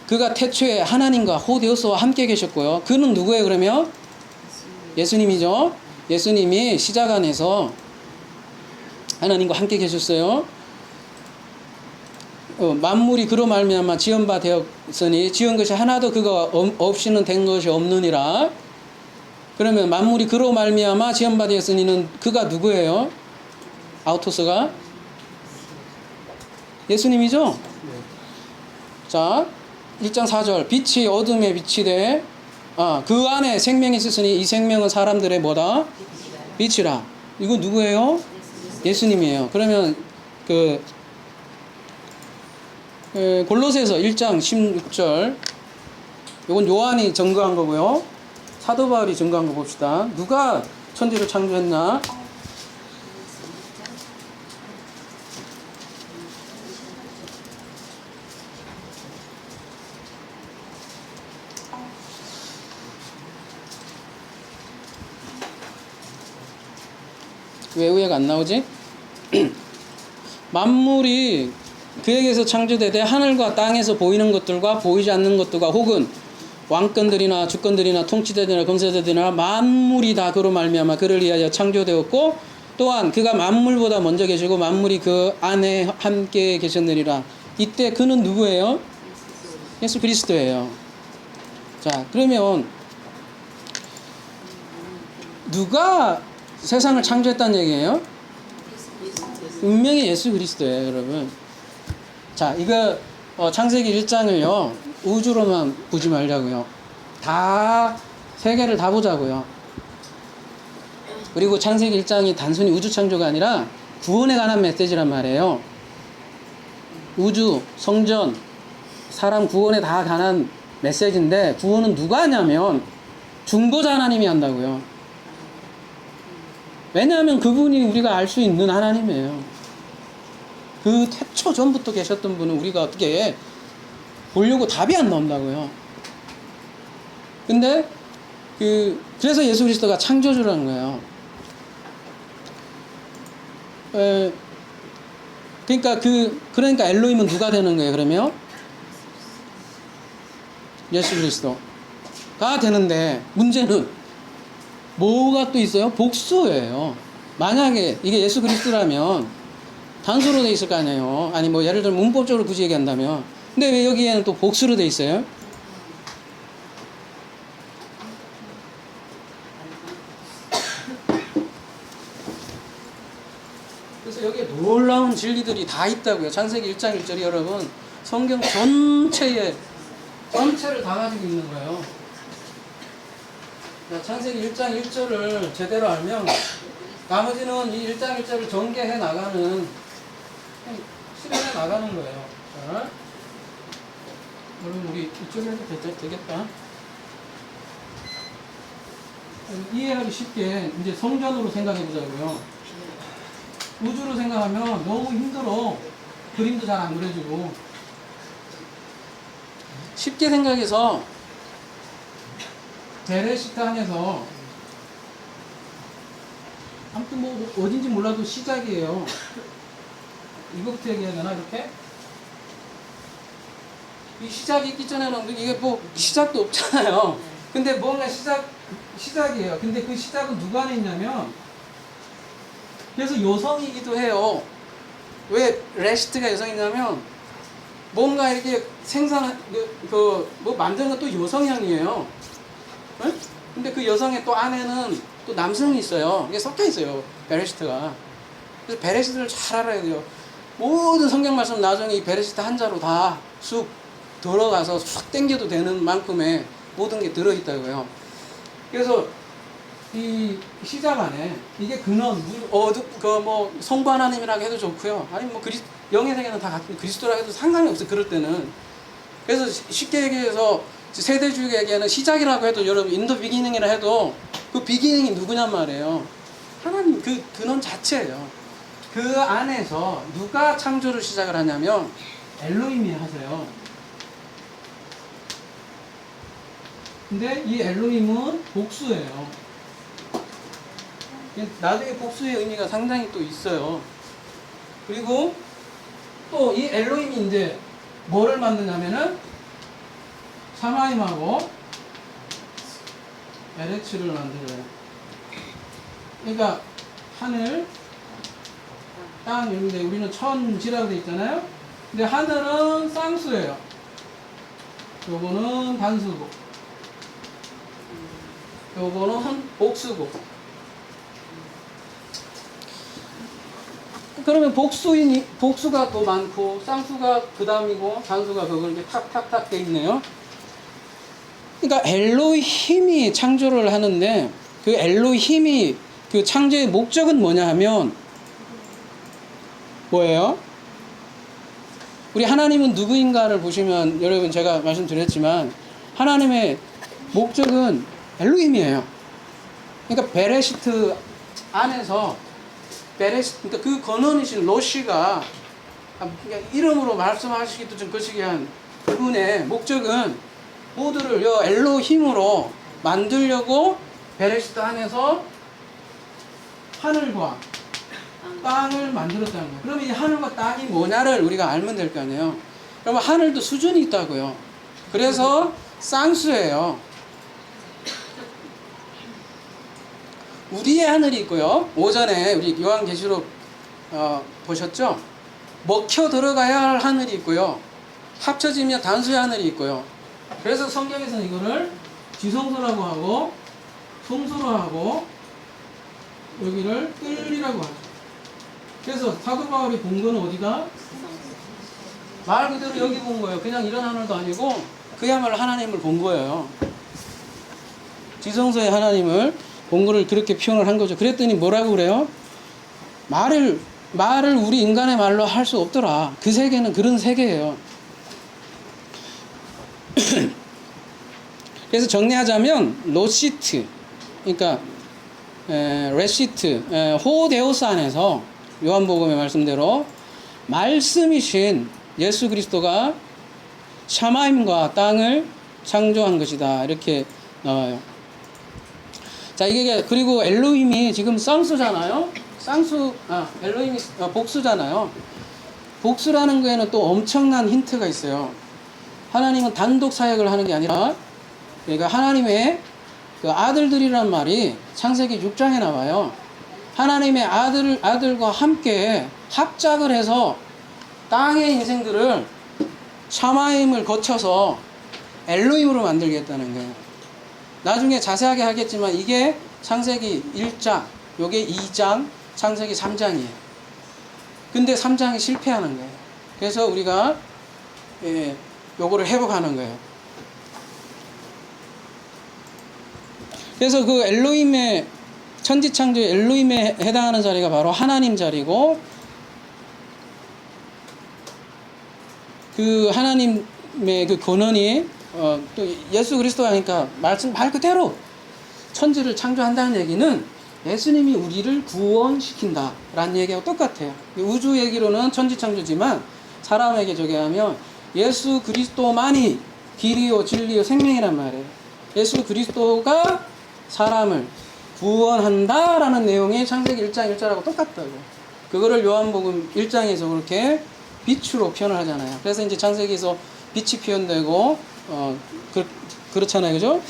그가 태초에 하나님과 호데우스와 함께 계셨고요. 그는 누구예요 그러면? 예수님이죠. 예수님이 시작 안에서 하나님과 함께 계셨어요. 만물이 그로 말미암아 지은 바 되었으니 지은 것이 하나도 그가 없이는 된 것이 없느니라. 그러면 만물이 그로 말미암아 지은 바 되었으니는 그가 누구예요? 아우토스가 예수님이죠. 자 1장 4절 빛이 어둠에 빛이 돼 그 안에 생명이 있으니 이 생명은 사람들의 뭐다? 빛이라. 이거 누구예요? 예수님이에요. 그러면 골로새서 1장 16절 이건 요한이 증거한 거고요. 사도 바울이 증거한 거 봅시다. 누가 천지를 창조했나? 왜 의외가 안 나오지? 만물이 그에게서 창조되되 하늘과 땅에서 보이는 것들과 보이지 않는 것들과 혹은 왕권들이나 주권들이나 통치자들이나 검사자들이나 만물이 다 그로 말미암아 그를 위하여 창조되었고 또한 그가 만물보다 먼저 계시고 만물이 그 안에 함께 계셨느니라. 이때 그는 누구예요? 예수 그리스도예요. 자 그러면 누가 세상을 창조했다는 얘기예요? 분명히 예수 그리스도예요 여러분. 자 이거 창세기 1장을요 우주로만 보지 말자고요. 다 세계를 다 보자고요. 그리고 창세기 1장이 단순히 우주 창조가 아니라 구원에 관한 메시지란 말이에요. 우주, 성전, 사람 구원에 다 관한 메시지인데 구원은 누가 하냐면 중보자 하나님이 한다고요. 왜냐하면 그분이 우리가 알 수 있는 하나님이에요. 그 태초 전부터 계셨던 분은 우리가 어떻게 보려고 답이 안 나온다고요. 근데 그래서 예수 그리스도가 창조주라는 거예요. 그러니까 엘로힘은 누가 되는 거예요? 그러면 예수 그리스도가 되는데 문제는 뭐가 또 있어요? 복수예요. 만약에 이게 예수 그리스도라면 단수로 돼 있을 거 아니에요. 아니 뭐 예를 들면 문법적으로 굳이 얘기한다면. 근데 왜 여기에는 또 복수로 돼 있어요? 그래서 여기에 놀라운 진리들이 다 있다고요. 창세기 1장 1절이 여러분 성경 전체를 다 가지고 있는 거예요. 창세기 1장 1절을 제대로 알면 나머지는 이 1장 1절을 전개해 나가는 실현해 나가는 거예요. 자, 여러분 우리 이쪽에 해도 되겠다. 이해하기 쉽게 이제 성전으로 생각해 보자고요. 우주로 생각하면 너무 힘들어. 그림도 잘 안 그려지고. 쉽게 생각해서 베레시탄에서 아무튼 뭐 어딘지 몰라도 시작이에요. 이거부터 얘기해야 되나 이렇게? 이 시작이 있기 전에는 이게 뭐 시작도 없잖아요. 근데 뭔가 시작이에요. 근데 그 시작은 누가 냈냐면 그래서 여성이기도 해요. 왜 레시트가 여성이냐면 뭔가 이렇게 생산 뭐 만드는 것도 여성향이에요. 네? 근데 그 여성의 또 안에는 또 남성이 있어요. 이게 섞여 있어요. 베레시트가. 그래서 베레시트를 잘 알아야 돼요. 모든 성경 말씀 나중에 이 베레시트 한자로 다 쑥 들어가서 쑥 땡겨도 되는 만큼의 모든 게 들어있다고요. 그래서 이 시작 안에 이게 근원, 뭐 성부 하나님이라고 해도 좋고요. 아니면 뭐 영의 세계는 다 같은 그리스도라고 해도 상관이 없어요. 그럴 때는. 그래서 쉽게 얘기해서 세대주의가 얘기하는 시작이라고 해도 여러분 인더 비기닝이라 해도 그 비기닝이 누구냔 말이에요. 하나님 그 근원 자체예요. 그 안에서 누가 창조를 시작을 하냐면 엘로힘이 하세요. 근데 이 엘로힘은 복수예요. 나중에 복수의 의미가 상당히 또 있어요. 그리고 또 이 엘로힘이 이제 뭐를 만드냐면은 샤마임하고 에레츠를 만들어요. 그러니까 하늘, 땅 이런데 우리는 천지라고 돼 있잖아요. 근데 하늘은 쌍수예요. 요거는 단수고, 요거는 복수고. 그러면 복수가 더 많고 쌍수가 그 다음이고 단수가 그걸 이렇게 탁탁탁 돼 있네요. 그러니까 엘로힘이 창조를 하는데 그 엘로힘이 그 창조의 목적은 뭐냐 하면 뭐예요? 우리 하나님은 누구인가를 보시면 여러분 제가 말씀드렸지만 하나님의 목적은 엘로힘이에요. 그러니까 베레시트 안에서 그러니까 그 근원이신 로시가 이름으로 말씀하시기도 좀 거시기 한 그분의 목적은 모두를 요 엘로힘으로 만들려고 베레시트 안에서 하늘과 땅을 만들었다는 거예요. 그러면 이 하늘과 땅이 뭐냐를 우리가 알면 될 거 아니에요. 그러면 하늘도 수준이 있다고요. 그래서 쌍수예요. 우리의 하늘이 있고요. 오전에 우리 요한계시록 보셨죠? 먹혀 들어가야 할 하늘이 있고요. 합쳐지면 단수의 하늘이 있고요. 그래서 성경에서는 이거를 지성소라고 하고 성소로 하고 여기를 뜰이라고 하죠. 그래서 사도 바울이 본 거는 어디다? 말 그대로 여기 본 거예요. 그냥 이런 하늘도 아니고 그야말로 하나님을 본 거예요. 지성소의 하나님을 본 거를 그렇게 표현을 한 거죠. 그랬더니 뭐라고 그래요? 말을 우리 인간의 말로 할 수 없더라. 그 세계는 그런 세계예요. 그래서 정리하자면 로시트, 그러니까 레시트, 호데오스 안에서 요한복음의 말씀대로 말씀이신 예수 그리스도가 샤마임과 땅을 창조한 것이다. 이렇게 나와요. 자, 이게 그리고 엘로힘이 지금 쌍수잖아요. 엘로힘이 복수잖아요. 복수라는 거에는 또 엄청난 힌트가 있어요. 하나님은 단독 사역을 하는 게 아니라, 그러니까 하나님의 그 아들들이란 말이 창세기 6장에 나와요. 하나님의 아들과 함께 합작을 해서 땅의 인생들을 샤마임을 거쳐서 엘로힘으로 만들겠다는 거예요. 나중에 자세하게 하겠지만 이게 창세기 1장, 요게 2장, 창세기 3장이에요. 근데 3장이 실패하는 거예요. 그래서 우리가 요거를 회복하는 거예요. 그래서 그 엘로힘의 천지창조의 엘로힘에 해당하는 자리가 바로 하나님 자리고, 그 하나님의 그 근원이 또 예수 그리스도가 하니까 말씀 말 그대로 천지를 창조한다는 얘기는 예수님이 우리를 구원시킨다 라는 얘기하고 똑같아요. 우주 얘기로는 천지 창조지만 사람에게 저게 하면 예수 그리스도만이 길이요 진리요 생명이란 말이에요. 예수 그리스도가 사람을 구원한다 라는 내용이 창세기 1장 1절하고 똑같다고. 그거를 요한복음 1장에서 그렇게 빛으로 표현을 하잖아요. 그래서 이제 창세기에서 빛이 표현되고 그렇잖아요. 그죠?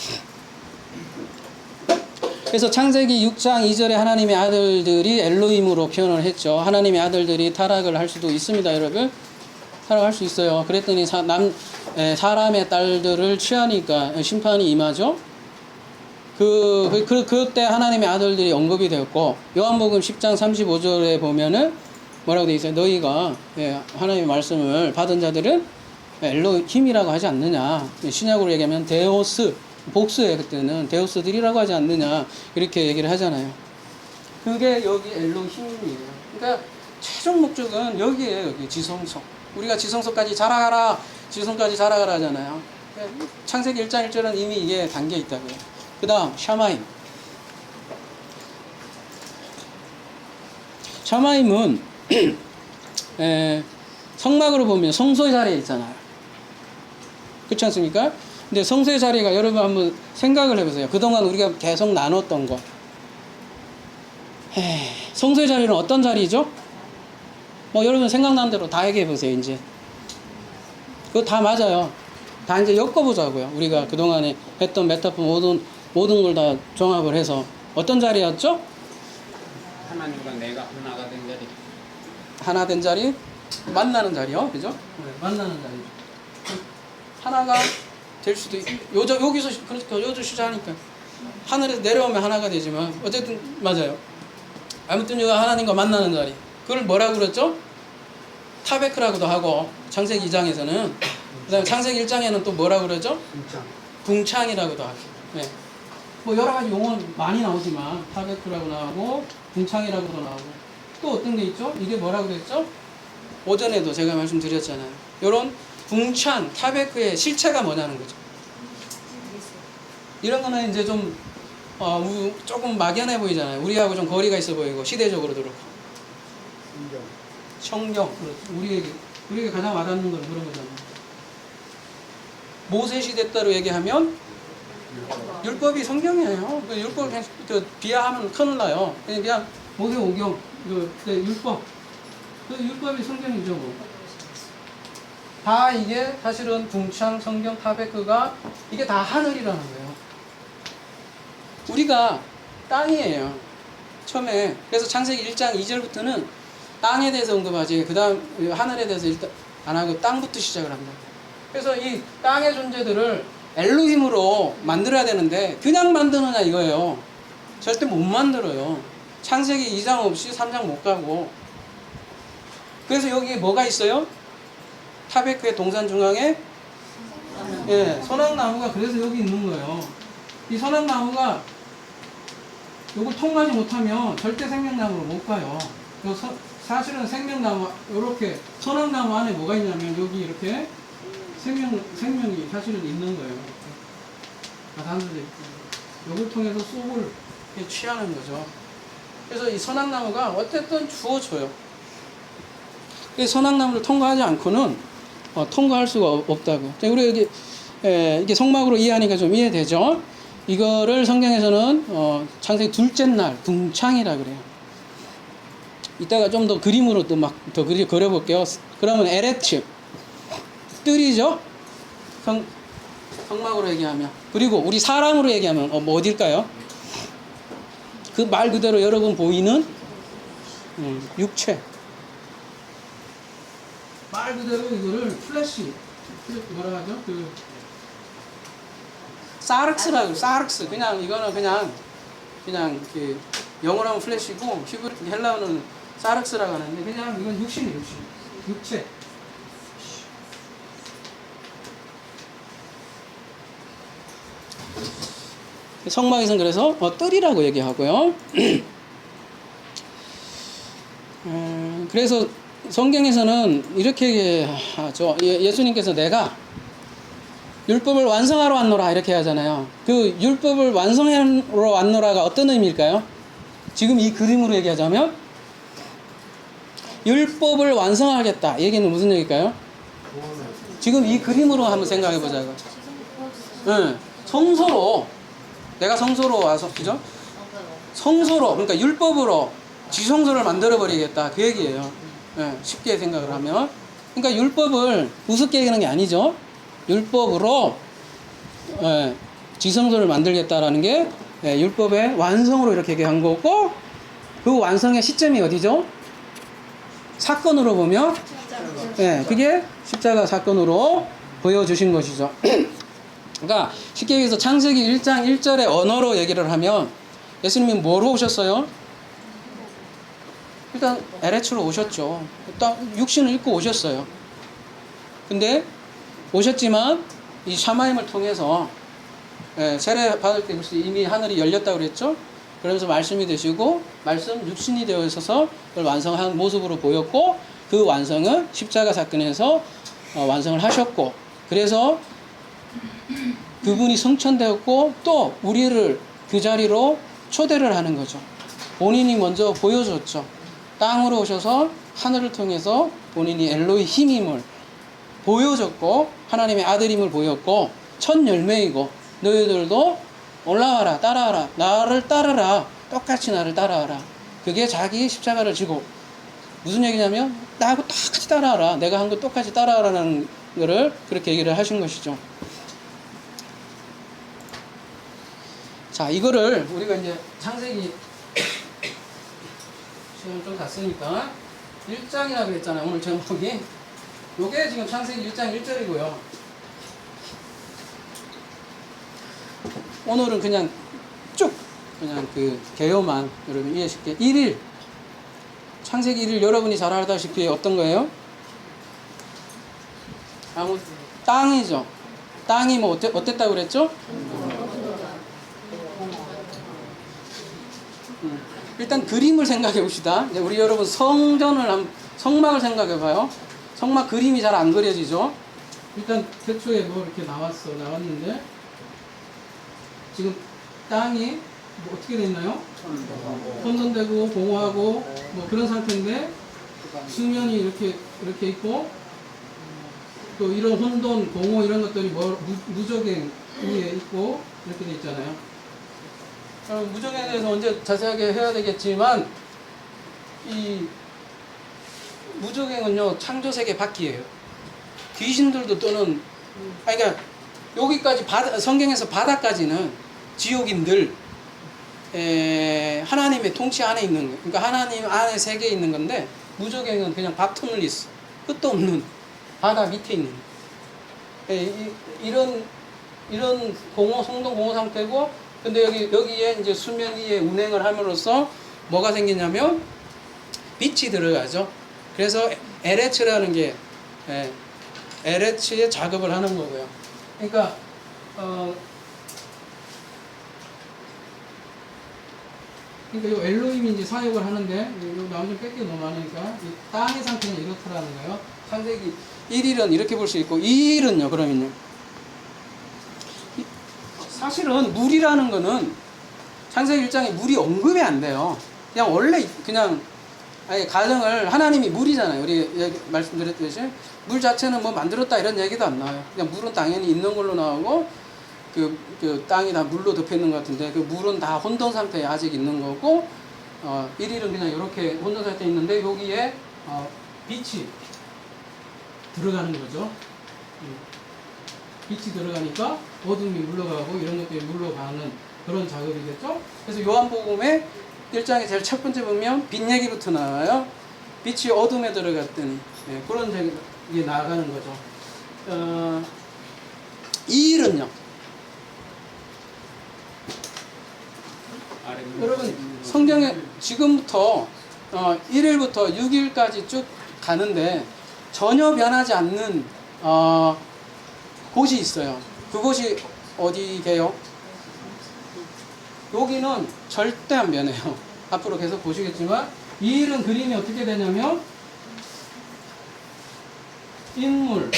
그래서 창세기 6장 2절에 하나님의 아들들이 엘로힘으로 표현을 했죠. 하나님의 아들들이 타락을 할 수도 있습니다, 여러분. 타락할 수 있어요. 그랬더니 사람의 딸들을 취하니까 심판이 임하죠. 그때 하나님의 아들들이 언급이 되었고, 요한복음 10장 35절에 보면은 뭐라고 되어 있어요? 너희가 하나님의 말씀을 받은 자들은 엘로힘이라고 하지 않느냐. 신약으로 얘기하면 데오스, 복수에 그때는 데오스들이라고 하지 않느냐. 이렇게 얘기를 하잖아요. 그게 여기 엘로힘이에요. 그러니까 최종 목적은 여기에요. 여기 지성소. 우리가 지성소까지 자라가라, 지성까지 자라가라 하잖아요. 창세기 1장 1절은 이미 이게 담겨 있다고요. 그 다음 샤마임. 샤마임은 성막으로 보면 성소의 자리에 있잖아요. 그렇지 않습니까? 근데 성소의 자리가 여러분 한번 생각을 해보세요. 그동안 우리가 계속 나눴던 거. 성소의 자리는 어떤 자리죠? 뭐 여러분 생각나는 대로 다 얘기해보세요. 이제 그거 다 맞아요. 다 이제 엮어보자고요. 우리가 그동안에 했던 메타포 모든 걸 다 종합을 해서 어떤 자리였죠? 하나님과 내가 하나가 된 자리. 하나 된 자리? 만나는 자리요. 그죠? 네, 만나는 자리. 하나가 될 수도 여기서 그러니까 여기서 시작하니까 하늘에서 내려오면 하나가 되지만 어쨌든 맞아요. 아무튼 여기가 하나님과 만나는 자리. 그걸 뭐라고 그랬죠? 타베크라고도 하고 창세기 2장에서는 그 다음에 창세기 1장에는 또 뭐라고 그러죠? 궁창이라고도 하고. 네. 뭐 여러 가지 용어 많이 나오지만 타베크라고 나오고 궁창이라고도 나오고 또 어떤 게 있죠? 이게 뭐라고 그랬죠? 오전에도 제가 말씀드렸잖아요. 이런 궁창, 타베크의 실체가 뭐냐는 거죠. 이런 거는 이제 좀 조금 막연해 보이잖아요. 우리하고 좀 거리가 있어 보이고 시대적으로도 그렇고. 성경, 우리에게 가장 와닿는 건 그런 거잖아요. 모세 시대 때로 얘기하면 율법이 성경이에요. 율법 비하하면 큰일 나요. 그냥 모세 오경, 율법, 율법이 성경이죠. 뭐. 다 이게 사실은 궁창, 성경, 타베크가 이게 다 하늘이라는 거예요. 우리가 땅이에요. 처음에 그래서 창세기 1장 2절부터는 땅에 대해서 언급하지 그 다음 하늘에 대해서 일단 안 하고 땅부터 시작을 합니다. 그래서 이 땅의 존재들을 엘로힘으로 만들어야 되는데 그냥 만드느냐 이거예요. 절대 못 만들어요. 창세기 2장 없이 3장 못 가고. 그래서 여기 뭐가 있어요? 타베크의 동산 중앙에 선악나무가 그래서 여기 있는 거예요. 이 선악나무가 이걸 통과하지 못하면 절대 생명나무로 못 가요. 사실은 생명나무 이렇게 선악나무 안에 뭐가 있냐면 여기 이렇게 생명이 사실은 있는 거예요. 다 담겨져 있고 이걸 통해서 쏙을 취하는 거죠. 그래서 이 선악나무가 어쨌든 주어져요. 선악나무를 통과하지 않고는 통과할 수가 없다고. 우리 여기 이게 성막으로 이해하니까 좀 이해되죠? 이거를 성경에서는 창세기 둘째 날 궁창이라 그래요. 이따가 좀 더 그림으로 또 막 더 그려볼게요. 그러면 에레츠 뜰이죠. 성막으로 얘기하면. 그리고 우리 사람으로 얘기하면 뭐 어딜까요? 그 말 그대로 여러분 보이는 육체. 말 그대로 이거를 플래시 뭐라 하죠? 사르크스라고 사르크스. 그냥 이거는 그냥 영어로 하면 플래시고 헬라어는 사르크스라고 하는데 그냥 이건 육신이에요. 육체. 성막에서는 그래서 뜰이라고 얘기하고요. 그래서 성경에서는 이렇게 얘기하죠. 예수님께서 내가 율법을 완성하러 왔노라 이렇게 하잖아요. 그 율법을 완성하러 왔노라가 어떤 의미일까요? 지금 이 그림으로 얘기하자면 율법을 완성하겠다. 얘기는 무슨 얘기일까요? 지금 이 그림으로 한번 생각해 보자고요. 성소로 내가 성소로 와서 그죠? 성소로 그러니까 율법으로 지성소를 만들어 버리겠다 그 얘기예요. 쉽게 생각을 하면 그러니까 율법을 우습게 얘기하는 게 아니죠. 율법으로 지성소를 만들겠다라는 게 율법의 완성으로 이렇게 얘기한 거고, 그 완성의 시점이 어디죠? 사건으로 보면 그게 십자가 사건으로 보여주신 것이죠. 그러니까 쉽게 얘기해서 창세기 1장 1절의 언어로 얘기를 하면 예수님이 뭐로 오셨어요? 일단 LH로 오셨죠. 일단 육신을 입고 오셨어요. 근데 오셨지만 이 샤마임을 통해서 세례 받을 때 벌써 이미 하늘이 열렸다고 그랬죠. 그러면서 말씀이 되시고 말씀 육신이 되어 있어서 그걸 완성한 모습으로 보였고, 그 완성은 십자가 사건에서 완성을 하셨고, 그래서 그분이 성천되었고 또 우리를 그 자리로 초대를 하는 거죠. 본인이 먼저 보여줬죠. 땅으로 오셔서 하늘을 통해서 본인이 엘로이 힘임을 보여줬고, 하나님의 아들임을 보였고, 첫 열매이고, 너희들도 올라와라, 따라와라, 나를 따르라, 똑같이 나를 따라와라. 그게 자기 십자가를 지고, 무슨 얘기냐면 나하고 똑같이 따라와라, 내가 한 거 똑같이 따라와라는 거를 그렇게 얘기를 하신 것이죠. 자, 이거를 우리가 이제 창세기 시간 좀 갔으니까 1장이라고 그랬잖아요. 오늘 제목이 요게 지금 창세기 1장 1절이고요. 오늘은 그냥 쭉 그냥 그 개요만 여러분 이해하실게요. 1일 창세기 1일 여러분이 잘 알다시피 어떤 거예요? 땅이죠. 땅이 뭐 어땠다고 그랬죠? 일단 그림을 생각해 봅시다. 이제 우리 여러분 성막을 생각해 봐요. 성막 그림이 잘 안 그려지죠? 일단 태초에 뭐 이렇게 나왔는데 지금 땅이 뭐 어떻게 돼 있나요? 혼돈되고 공허하고 뭐 그런 상태인데 수면이 이렇게 있고, 또 이런 혼돈, 공허 이런 것들이 무적행 위에 있고 이렇게 돼 있잖아요. 무적행에 대해서 언제 자세하게 해야 되겠지만, 이 무적행은요 창조세계 밖이에요. 귀신들도 또는 그러니까 여기까지 성경에서 바다까지는 지옥인들 하나님의 통치 안에 있는 거예요. 그러니까 하나님 안에 세계에 있는 건데, 무적행은 그냥 바텀리스, 끝도 없는 바다 밑에 있는 이런 성동 공허 상태고, 근데 여기에 이제 수면 위에 운행을 함으로써 뭐가 생기냐면 빛이 들어가죠. 그래서 LH라는 게 LH의 작업을 하는 거고요. 그러니까 그러니까 이 엘로힘이 이제 사역을 하는데, 이 나머지 뺄게 너무 많으니까 이 땅의 상태는 이렇다라는 거예요. 창세기 1일은 이렇게 볼 수 있고, 2일은요 그러면요, 사실은 물이라는 거는 창세기 1장에 물이 언급이 안 돼요. 그냥 원래 그냥 아예 가정을 하나님이 물이잖아요. 우리 말씀드렸듯이 물 자체는 뭐 만들었다 이런 얘기도 안 나와요. 그냥 물은 당연히 있는 걸로 나오고, 그 땅이 다 물로 덮여 있는 것 같은데, 그 물은 다 혼돈 상태에 아직 있는 거고, 1일은 그냥 이렇게 혼돈 상태에 있는데 여기에 빛이 들어가는 거죠. 빛이 들어가니까 어둠이 물러가고 이런 것들이 물러가는 그런 작업이겠죠. 그래서 요한복음에 1장에 제일 첫 번째 보면 빛 얘기부터 나와요. 빛이 어둠에 들어갔더니 그런 얘기 나가는 거죠. 이 일은요, 여러분 성경에 지금부터 1일부터 6일까지 쭉 가는데 전혀 변하지 않는 곳이 있어요. 그곳이 어디게요? 여기는 절대 안 변해요. 앞으로 계속 보시겠지만, 이 일은 그림이 어떻게 되냐면 인물,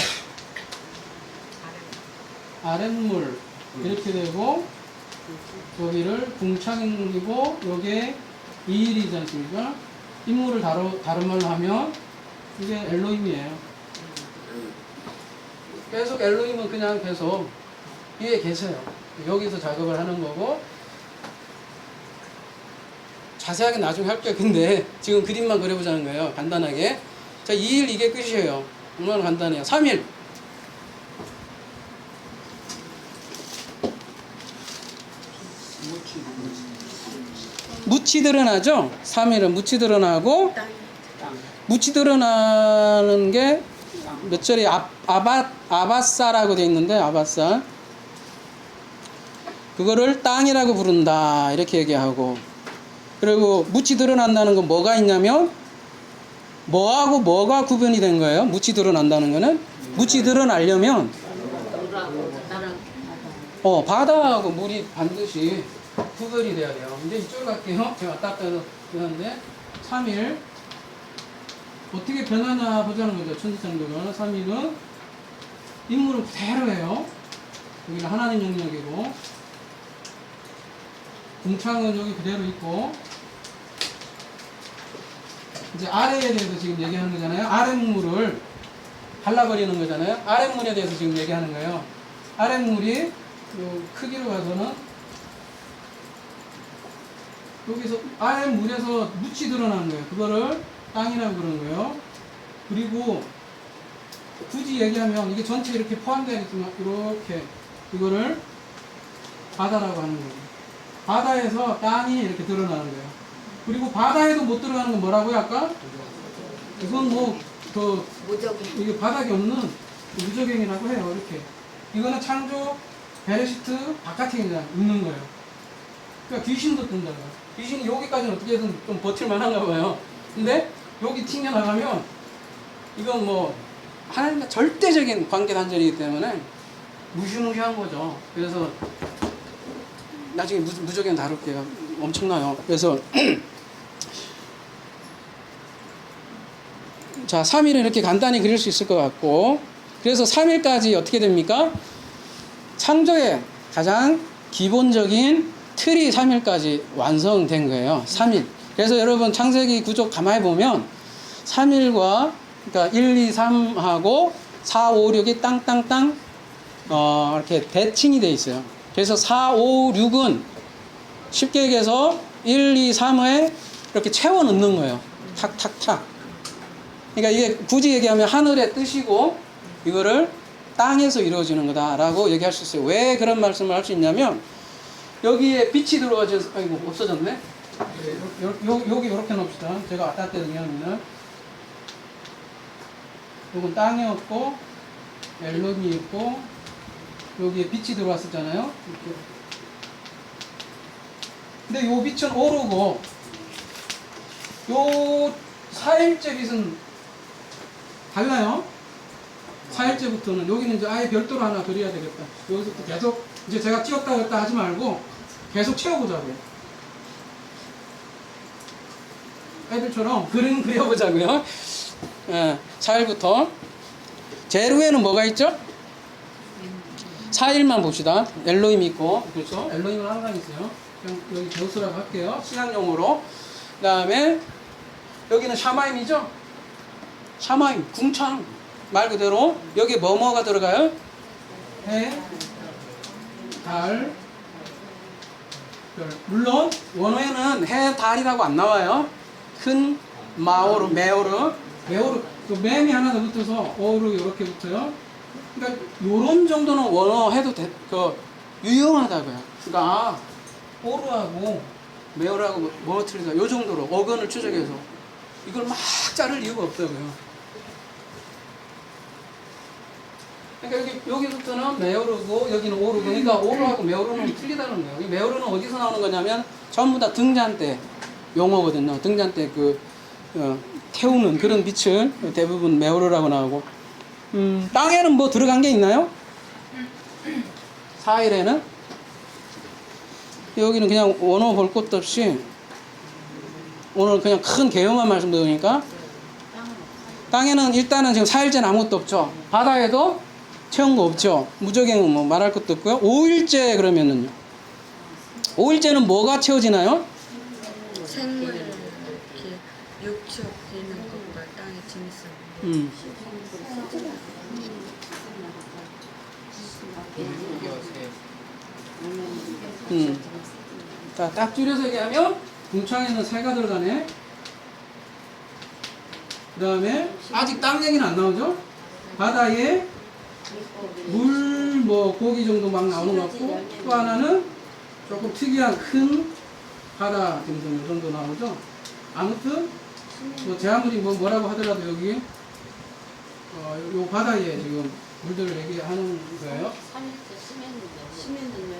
아랫물 이렇게 되고, 여기를 궁창인물이고, 요게 이 일이지 않습니까? 인물을 다른 말로 하면 이게 엘로힘이에요. 계속 엘로힘은 그냥 계속 위에 계세요. 여기서 작업을 하는 거고, 자세하게 나중에 할게요. 근데 지금 그림만 그려보자는 거예요. 간단하게. 자, 2일 이게 끝이에요. 얼마나 간단해요. 3일. 묻히 드러나죠? 3일은 묻히 드러나고, 묻히 드러나는 게 몇 절이 아바사라고 되어 있는데, 아바사. 그거를 땅이라고 부른다. 이렇게 얘기하고. 그리고 묻히 드러난다는 건 뭐가 있냐면, 뭐하고 뭐가 구분이 된 거예요? 묻히 드러난다는 거는? 묻히 드러나려면, 바다하고 물이 반드시 구별이 돼야 돼요. 근데 이쪽으로 갈게요. 제가 왔다 갔다 해서 그러는데, 3일. 어떻게 변하나 보자는 거죠. 천지창조가. 3일은 인물은 그대로예요. 여기는 하나님 영역이고, 궁창은 여기 그대로 있고, 이제 아래에 대해서 지금 얘기하는 거잖아요. 아랫물을 발라버리는 거잖아요. 아랫물에 대해서 지금 얘기하는 거예요. 아랫물이 요 크기로 봐서는 여기서 아랫물에서 묻히 드러나는 거예요. 그거를 땅이라고 그러는 거예요. 그리고 굳이 얘기하면 이게 전체 이렇게 포함되어 있지만 이렇게 이거를 바다라고 하는 거예요. 바다에서 땅이 이렇게 드러나는 거예요. 그리고 바다에도 못 들어가는 건 뭐라고요, 아까? 이건 이게 바닥이 없는 무적행이라고 해요, 이렇게. 이거는 창조, 베레시트, 바깥에 있는 거예요. 그러니까 귀신도 뜬다고요. 귀신이 여기까지는 어떻게든 좀 버틸만 한가 봐요. 근데 여기 튕겨나가면 이건 뭐 하나님과 절대적인 관계 단절이기 때문에 무시무시한 거죠. 그래서 나중에 무적행 다룰게요. 엄청나요. 그래서 자, 3일은 이렇게 간단히 그릴 수 있을 것 같고, 그래서 3일까지 어떻게 됩니까? 창조의 가장 기본적인 틀이 3일까지 완성된 거예요. 3일. 그래서 여러분 창세기 구조 가만히 보면 3일과 그러니까 1, 2, 3하고 4, 5, 6이 땅땅땅 이렇게 대칭이 돼 있어요. 그래서 4, 5, 6은 쉽게 얘기해서 1, 2, 3에 이렇게 채워 넣는 거예요. 탁탁탁. 그러니까 이게 굳이 얘기하면 하늘의 뜻이고 이거를 땅에서 이루어지는 거다라고 얘기할 수 있어요. 왜 그런 말씀을 할 수 있냐면 여기에 빛이 들어가서 아이고 없어졌네. 여기 이렇게 놓읍시다. 제가 왔다 갔다 얘기하면 요건 땅이었고 엘론이 있고 여기에 빛이 들어왔었잖아요. 이렇게. 근데 요 빛은 오르고 요 4일째 빛은 달라요. 4일째부터는 여기는 이제 아예 별도로 하나 그려야 되겠다. 여기서부터 계속 이제 제가 찌웠다 였다 하지 말고 계속 채워보자고요. 애들처럼 그림 그려보자고요. 4일부터 제일 후에는 뭐가 있죠? 4일만 봅시다. 엘로힘 있고, 그렇죠? 엘로힘은 항상 있어요. 그냥 여기 제우스라고 할게요. 시간용으로. 그 다음에 여기는 샤마임이죠? 샤마임, 궁창. 말 그대로 여기에 뭐가 들어가요? 해, 달, 별. 물론 원어에는 해, 달이라고 안 나와요. 큰 마오르, 메오르, 그 맴이 하나 더 붙어서 오르 이렇게 붙어요. 그러니까 요런 정도는 원어 해도 유용하다고요. 그러니까 오르하고 메오르하고 뭐 틀리다. 요 정도로 어근을 추적해서 이걸 막 자를 이유가 없다고요. 그러니까 여기부터는 메오르고 여기는 오르고, 그러니까 오르하고 메오르는 틀리다는 거예요. 메오르는 어디서 나오는 거냐면 전부 다 등잔대 용어거든요. 등잔대 태우는 그런 빛을 대부분 메오르라고 나오고, 땅에는 뭐 들어간 게 있나요? 4일에는 여기는 그냥 원어 볼 것도 없이 오늘 그냥 큰 개요만 말씀드리니까 땅에는 일단은 지금 4일째는 아무것도 없죠. 바다에도 채운 거 없죠. 무적행은 뭐 말할 것도 없고요. 5일째 그러면은요. 5일째는 뭐가 채워지나요? 생물 이렇게 육축 되는 것과 땅에 짐승. 자, 딱 줄여서 얘기하면 궁창에는 새가 들어가네. 그 다음에 아직 땅 얘기는 안 나오죠. 바다에 물, 고기 정도 막 나오는 것 같고, 또 하나는 조금 특이한 큰 바다 짐승 이 정도 나오죠. 아무튼 뭐 제 아무리 뭐라고 하더라도 여기 요 바다에 지금 물들을 얘기하는 거예요. 3일째 심했는데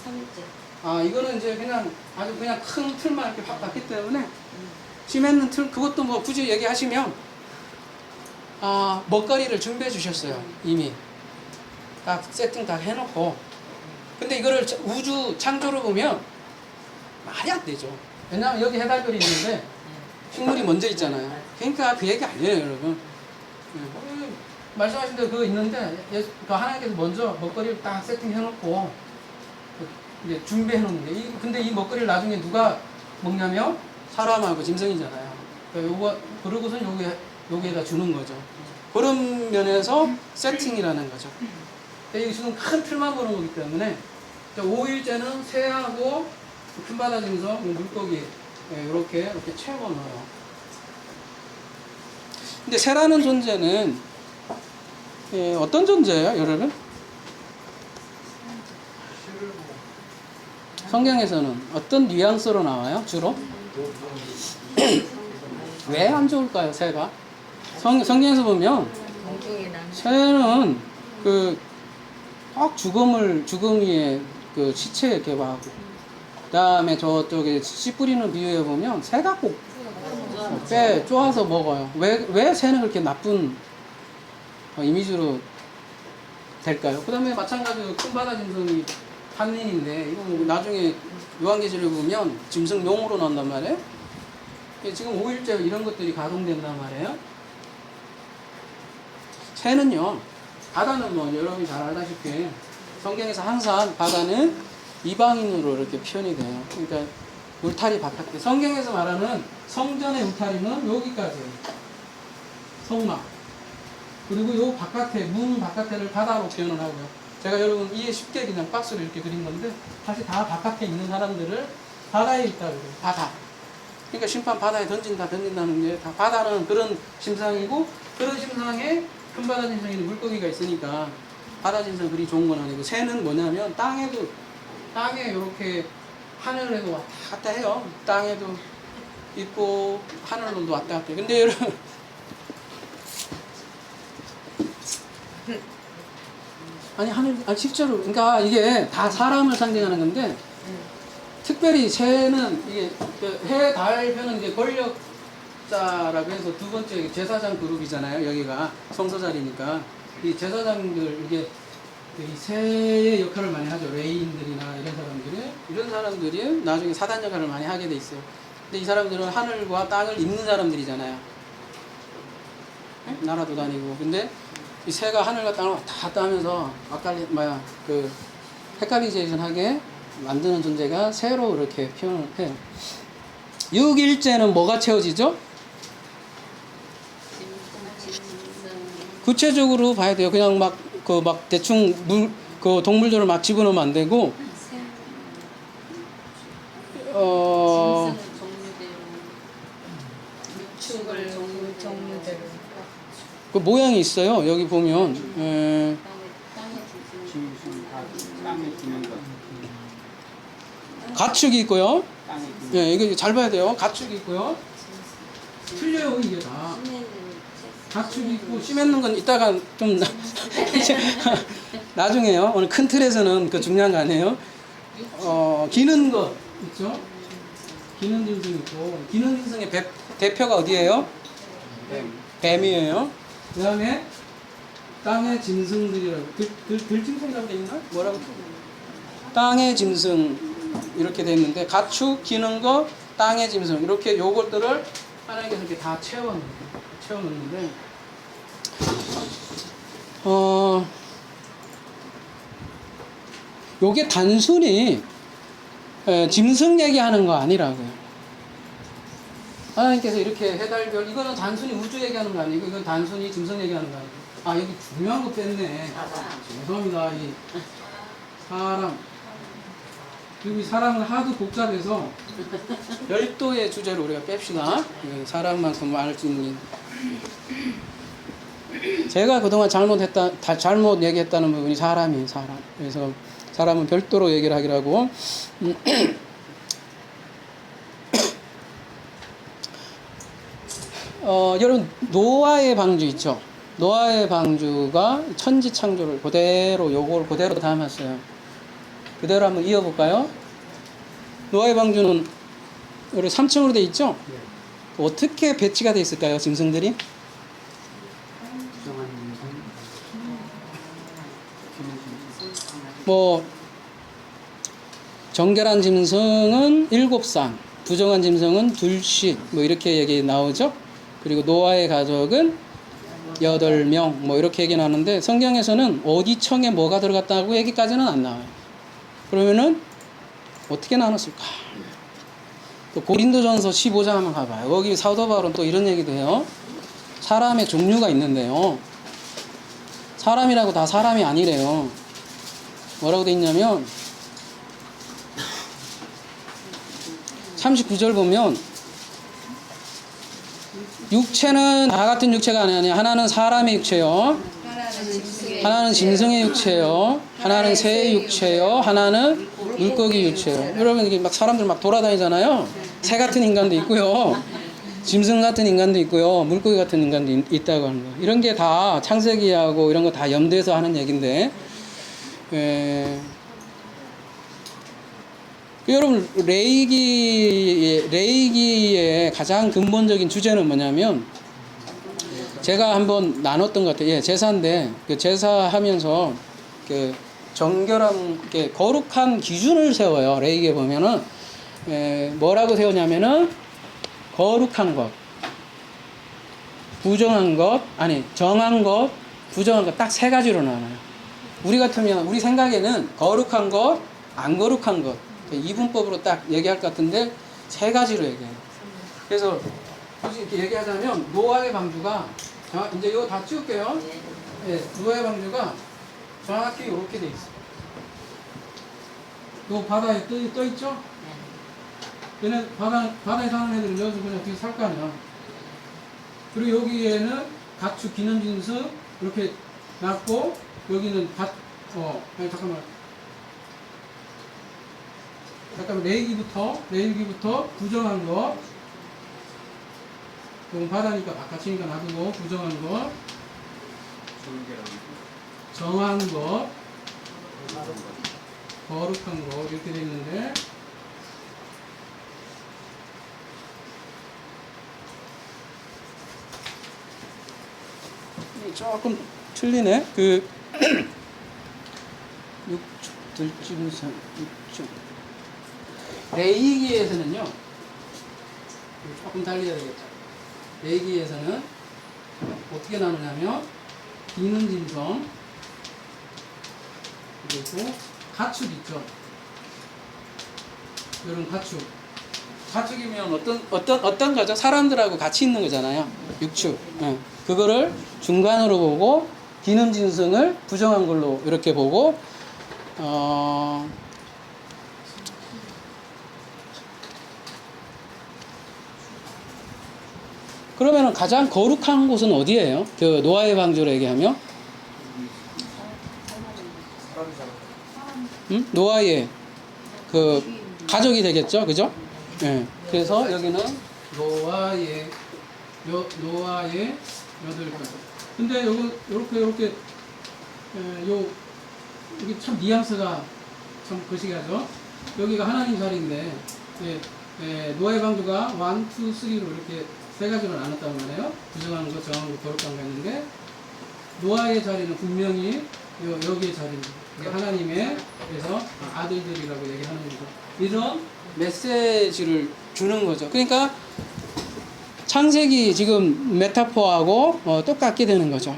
3일째. 아 이거는 이제 그냥 아주 그냥 큰 틀만 이렇게 봤기 때문에 심했는 틀 그것도 뭐 굳이 얘기하시면 먹거리를 준비해 주셨어요. 이미 딱 세팅 다 해놓고. 근데 이거를 우주 창조로 보면 말이 안 되죠. 왜냐하면 여기 해달별이 있는데 식물이 먼저 있잖아요. 그러니까 그 얘기 아니에요, 여러분. 말씀하신 대로 그거 있는데 그 하나님께서 먼저 먹거리를 딱 세팅해놓고 이제 준비해놓는 게. 근데 이 먹거리를 나중에 누가 먹냐면 사람하고 짐승이잖아요. 그러니까 그러고선 여기에다 주는 거죠. 그런 면에서 세팅이라는 거죠. 근데 지금 큰 틀만 보는 거기 때문에 5일째는 새하고 큰 바다 짐승, 물고기 이렇게 채워 넣어요. 근데 새라는 존재는 어떤 존재예요, 여러분? 성경에서는 어떤 뉘앙스로 나와요, 주로? 왜 안 좋을까요, 새가? 성경에서 보면 새는 꼭 죽음이의 그 시체 이렇게 하고, 그 다음에 저쪽에 씨 뿌리는 비유에 보면 새가 꼭 뼈 쪼아서 먹어요. 왜 새는 그렇게 나쁜 이미지로 될까요? 그 다음에 마찬가지로 큰 바다 짐승이 한인인데, 이거 뭐 나중에 요한계시를 보면 짐승용으로 나온단 말이에요. 지금 5일째 이런 것들이 가동된단 말이에요. 새는요, 바다는 뭐 여러분이 잘 알다시피 성경에서 항상 바다는 이방인으로 이렇게 표현이 돼요. 그러니까 울타리 바깥에, 성경에서 말하는 성전의 울타리는 여기까지예요. 성막. 그리고 요 바깥에, 문 바깥에를 바다로 표현을 하고요. 제가 여러분 이해 쉽게 그냥 박스로 이렇게 그린 건데, 사실 다 바깥에 있는 사람들을 바다에 있다고 그래요. 바다. 그러니까 심판 바다에 던진다는 게 다 바다는 그런 심상이고, 그런 심상에 큰 바다 짐승에는 물고기가 있으니까 바다 짐승 그리 좋은 건 아니고, 새는 뭐냐면 땅에 이렇게 하늘에도 왔다 갔다 해요. 땅에도 있고 하늘로도 왔다 갔다 해요. 근데 여러분 실제로 그러니까 이게 다 사람을 상징하는 건데, 특별히 새는 이게 해, 달, 별은 이제 권력자라고 해서 두 번째 제사장 그룹이잖아요. 여기가 성서 자리니까 이 제사장들 이게 이 새의 역할을 많이 하죠. 레이인들이나 이런 사람들이 나중에 사단 역할을 많이 하게 돼 있어요. 근데 이 사람들은 하늘과 땅을 잇는 사람들이잖아요. 나라도 다니고. 근데 이 새가 하늘과 땅을 왔다 갔다 하면서 헷갈리제이션하게 만드는 존재가 새로 이렇게 표현을 해요. 6일째는 뭐가 채워지죠? 구체적으로 봐야 돼요. 그냥 대충 동물들을 막 집어넣으면 안 되고, 그 모양이 있어요. 여기 보면, 땅에 기는 것. 가축이 있고요. 땅에 기는 이거 잘 봐야 돼요. 가축이 있고요. 틀려요, 이게 다. 가축이 있고, 씨 맺는 건 이따가 좀 나중에요. 오늘 큰 틀에서는 그 중요한 거 아니에요. 기는 것 있죠. 기는 짐승 있고, 기는 짐승의 대표가 어디예요? 뱀이에요. 그 다음에 땅의 짐승들이라고, 들짐승이라고 돼 있나? 뭐라고? 땅의 짐승 이렇게 돼 있는데, 가축, 기는 것, 땅의 짐승 이렇게 요것들을 하나님께서 이렇게 다 채워놓는데, 요게 단순히 짐승 얘기하는 거 아니라고요. 하나님께서 이렇게 해달별, 이거는 단순히 우주 얘기하는 거 아니고, 이건 단순히 짐승 얘기하는 거 아니고. 여기 중요한 거 뺐네. 죄송합니다. 이 사람. 그리고 이 사람은 하도 복잡해서 별도의 주제로 우리가 뺍시다. 사람만큼 알 수 있는. 제가 그동안 잘못 얘기했다는 부분이 사람이에요, 사람. 그래서 사람은 별도로 얘기를 하기로 하고, 여러분, 노아의 방주 있죠? 노아의 방주가 천지 창조를 그대로, 요걸 그대로 담았어요. 그대로 한번 이어볼까요? 노아의 방주는 우리 3층으로 돼 있죠? 어떻게 배치가 돼 있을까요, 짐승들이? 부정한 인생. 뭐 정결한 짐승은 7쌍, 부정한 짐승은 2씩, 뭐 이렇게 얘기 나오죠. 그리고 노아의 가족은 8명, 뭐 이렇게 얘기 나오는데 성경에서는 어디 청에 뭐가 들어갔다고 얘기까지는 안 나와요. 그러면은 어떻게 나눴을까? 또 고린도전서 15장 한번 가봐요. 거기 사도 바울은 또 이런 얘기도 해요. 사람의 종류가 있는데요. 사람이라고 다 사람이 아니래요. 뭐라고 돼 있냐면 39절 보면 육체는 다 같은 육체가 아니야. 하나는 사람의 육체요, 하나는 짐승의 육체요, 하나는 새의 육체요, 하나는 물고기 육체요. 여러분 이게 막 사람들 막 돌아다니잖아요. 새 같은 인간도 있고요, 짐승 같은 인간도 있고요, 물고기 같은 인간도 있다고 하는 거예요. 이런 게 다 창세기하고 이런 거 다 염두에서 하는 얘기인데, 여러분 레이기의 가장 근본적인 주제는 뭐냐면 제가 한번 나눴던 것 같아요. 예, 제사인데 그 제사하면서 그 정결한 거룩한 기준을 세워요. 레이기에 보면은 뭐라고 세우냐면은 거룩한 것, 부정한 것, 아니 정한 것, 부정한 것 딱 세 가지로 나눠요. 우리 같으면 우리 생각에는 거룩한 것, 안 거룩한 것 이분법으로 딱 얘기할 것 같은데 세 가지로 얘기해요. 그래서 굳이 이렇게 얘기하자면 노아의 방주가 이제 이거 다 찍을게요. 네, 노아의 방주가 정확히 이렇게 돼 있어요. 요 바다에 떠 있죠? 얘는 바다에 사는 애들은 여기서 그냥 어떻게 살 거 아니야. 그리고 여기에는 가축, 기념짐승 이렇게 놨고 여기는 아니 잠깐만 레이기부터 부정한 거, 그럼 바다니까 바깥이니까 놔두고 부정한 거, 정한 거, 거룩한 거 이렇게 돼 있는데 조금 틀리네. 그 들짐승 6종 레이기에서는요 조금 달려야 되겠죠. 레이기에서는 어떻게 나누냐면 기는 짐승 그리고 가축 있죠. 이런 가축이면 어떤 거죠? 사람들하고 같이 있는 거잖아요. 육축. 네. 그거를 중간으로 보고 기는 짐승을 부정한 걸로 이렇게 보고 그러면 가장 거룩한 곳은 어디예요? 그 노아의 방주로 얘기하면 노아의 그 가족이 되겠죠, 그죠? 네. 그래서 여기는 노아의 8가족. 근데 요렇게 여기 참 뉘앙스가 참 거시기하죠. 여기가 하나님 자리인데 노아의 방주가 1, 2, 3로 이렇게 세 가지로 나눴단 말이에요. 부정한 거, 정한 거, 거룩한 거 했는데 노아의 자리는 분명히 여기의 자리입니다. 하나님의 그래서 아들들이라고 얘기하는 거죠. 이런 메시지를 주는 거죠. 그러니까 창세기 지금 메타포하고 똑같게 되는 거죠.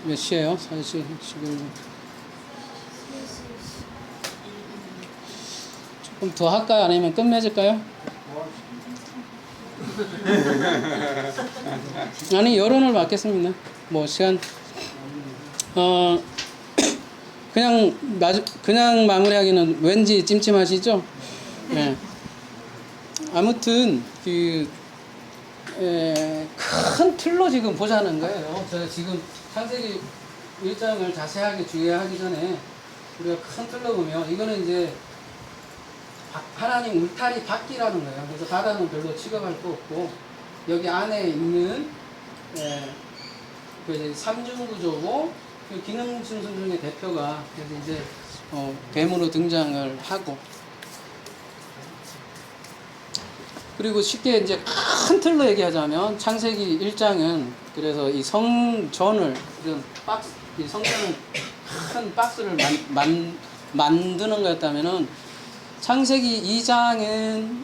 몇 시에요? 사실 지금 조금 더 할까요? 아니면 끝맺을까요? 아니 여론을 맡겠습니다. 뭐 시간 그냥 마무리하기는 왠지 찜찜하시죠? 네. 아무튼 큰 틀로 지금 보자는 거예요. 제가 지금 창세기 1장을 자세하게 주의하기 전에 우리가 큰 틀로 보면 이거는 이제 하나님 울타리 밖이라는 거예요. 그래서 바다는 별로 취급할 거 없고 여기 안에 있는 그 이제 삼중구조고 그 기능순수 중에 대표가 그래서 이제 뱀으로 등장을 하고 그리고 쉽게 이제 큰 틀로 얘기하자면 창세기 1장은 그래서 이 성전을 이런 박스 이 성전을 큰 박스를 만드는 거였다면은 창세기 2장은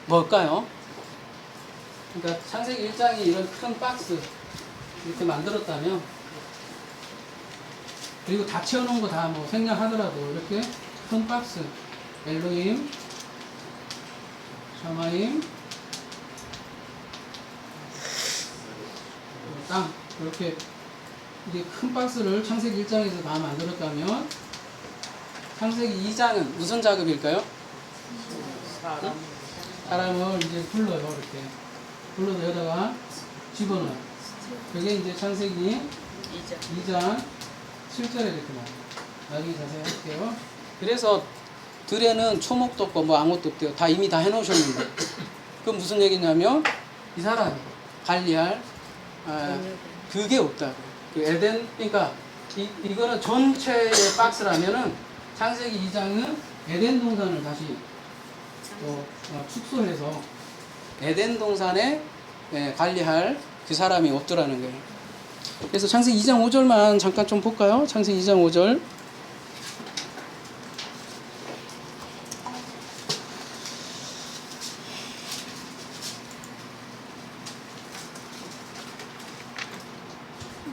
뭘까요? 그러니까 창세기 1장이 이런 큰 박스 이렇게 만들었다면 그리고 다 채워놓은 거 다 뭐 생략하더라도 이렇게 큰 박스 엘로힘 샤마임 땅 이렇게 이제 큰 박스를 창세기 1장에서 다 만들었다면 창세기 2장은 무슨 작업일까요? 사람을 이제 불러요. 이렇게 불러서 여기다가 집어넣어요. 그게 이제 창세기 2장 7절에 이렇게 나와요. 나중에 자세히 할게요. 그래서 들에는 초목도 없고 뭐 아무것도 없대요. 다 이미 다 해놓으셨는데 그건 무슨 얘기냐면 이 사람이 관리할 그게 없다고. 그 에덴 그러니까 이거는 전체의 박스라면은 창세기 2장은 에덴 동산을 다시 축소해서 에덴 동산에 관리할 그 사람이 없더라는 거예요. 그래서 창세기 2장 5절만 잠깐 좀 볼까요? 창세기 2장 5절.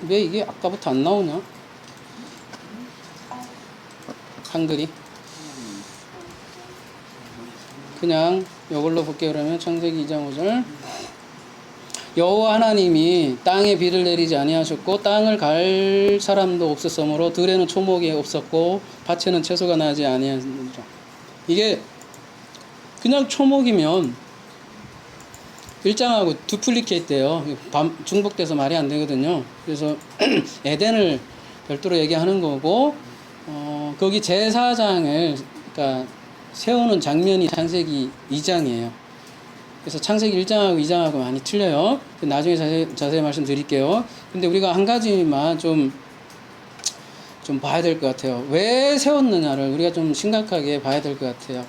왜 이게 아까부터 안 나오냐? 한글이. 그냥 이걸로 볼게요. 그러면 창세기 2장 5절. 여호와 하나님이 땅에 비를 내리지 아니하셨고 땅을 갈 사람도 없었으므로 들에는 초목이 없었고 밭에는 채소가 나지 아니하였느니라. 이게 그냥 초목이면 1장하고 두플리케이트 돼요. 중복돼서 말이 안 되거든요. 그래서 에덴을 별도로 얘기하는 거고 거기 제사장을 그러니까 세우는 장면이 창세기 2장이에요. 그래서 창세기 1장하고 2장하고 많이 틀려요. 나중에 자세히 말씀드릴게요. 근데 우리가 한 가지만 좀 봐야 될 것 같아요. 왜 세웠느냐를 우리가 좀 심각하게 봐야 될 것 같아요.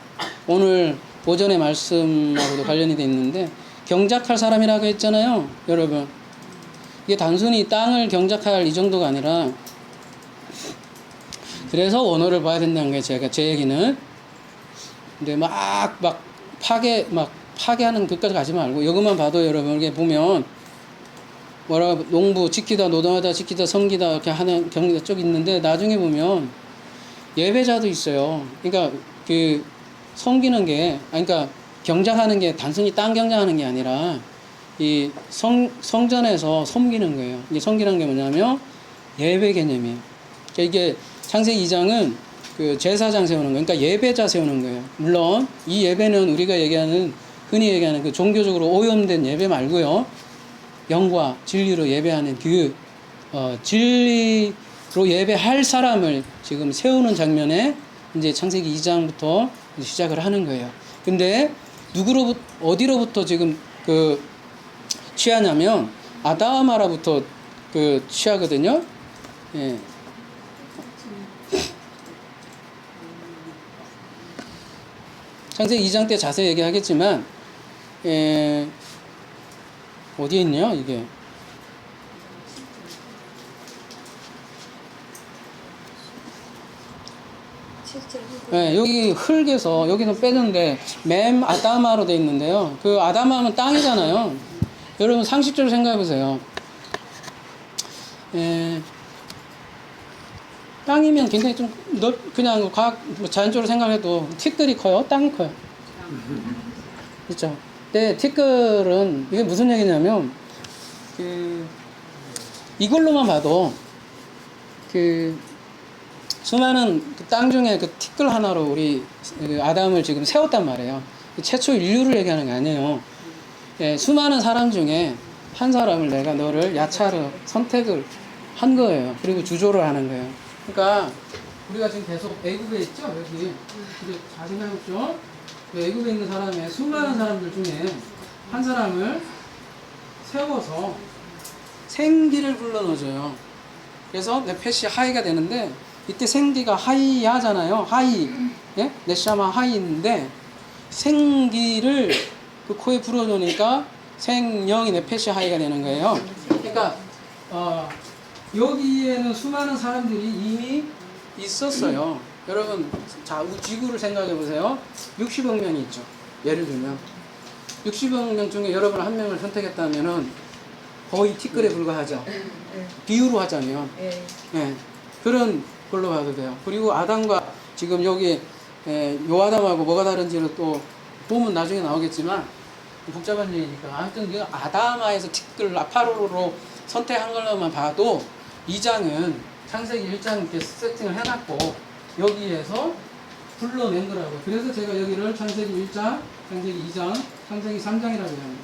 오늘 오전의 말씀하고도 관련이 돼 있는데 경작할 사람이라고 했잖아요. 여러분 이게 단순히 땅을 경작할 이 정도가 아니라 그래서 원어를 봐야 된다는 게 제 얘기는. 근데 막 파괴하는 것까지 가지 말고 이것만 봐도 여러분 이게 보면 농부 지키다 노동하다 지키다 섬기다 이렇게 하는 경기가 쭉 있는데 나중에 보면 예배자도 있어요. 그러니까 그 섬기는 게 그러니까 경작하는 게 단순히 땅 경작하는 게 아니라 이 성전에서 섬기는 거예요. 이게 섬기는 게 뭐냐면 예배 개념이에요. 그러니까 이게 창세기 2장은 그 제사장 세우는 거예요. 그러니까 예배자 세우는 거예요. 물론 이 예배는 우리가 흔히 얘기하는 그 종교적으로 오염된 예배 말고요. 영과 진리로 예배하는 진리로 예배할 사람을 지금 세우는 장면에 이제 창세기 2장부터 시작을 하는 거예요. 근데 어디로부터 지금 취하냐면 아담하라부터 취하거든요. 예. 창세기 2장 때 자세히 얘기하겠지만 어디에 있냐 이게 여기 흙에서 여기는 빼는데 맴 아담하로 돼 있는데요. 그 아담하면 땅이잖아요. 여러분 상식적으로 생각해 보세요. 땅이면 굉장히 좀 그냥 자연적으로 생각해도 티끌이 커요? 땅이 커요? 그렇죠? 근데 티끌은 이게 무슨 얘기냐면 이걸로만 봐도 수많은 땅 중에 티끌 하나로 우리 아담을 지금 세웠단 말이에요. 최초 인류를 얘기하는 게 아니에요. 예, 수많은 사람 중에 한 사람을 내가 너를 야차로 선택을 한 거예요. 그리고 주조를 하는 거예요. 그러니까 우리가 지금 계속 애굽에 있죠? 여기. 근데 잘 생각해보죠. 애굽에 있는 사람의 수많은 사람들 중에 한 사람을 세워서 생기를 불러넣어줘요. 그래서 네페시 하이가 되는데, 이때 생기가 하이야잖아요. 하이. 예? 네샤마 하이인데, 생기를 그 코에 불어넣으니까 생명이 네페시 하이가 되는 거예요. 그러니까, 여기에는 수많은 사람들이 이미 있었어요. 여러분, 자, 지구를 생각해 보세요. 60억 명이 있죠. 예를 들면. 60억 명 중에 여러분 한 명을 선택했다면은 거의 티끌에 불과하죠. 비유로 하자면. 예, 그런 걸로 봐도 돼요. 그리고 아담과 지금 여기 요 아담하고 뭐가 다른지를 또 보면 나중에 나오겠지만 복잡한 얘기니까. 아무튼 이 아담아에서 티끌 아파로로 선택한 걸로만 봐도 2장은 창세기 1장 이렇게 세팅을 해놨고 여기에서 불러낸 거라고. 그래서 제가 여기를 창세기 1장, 창세기 2장, 창세기 3장이라고 합니다.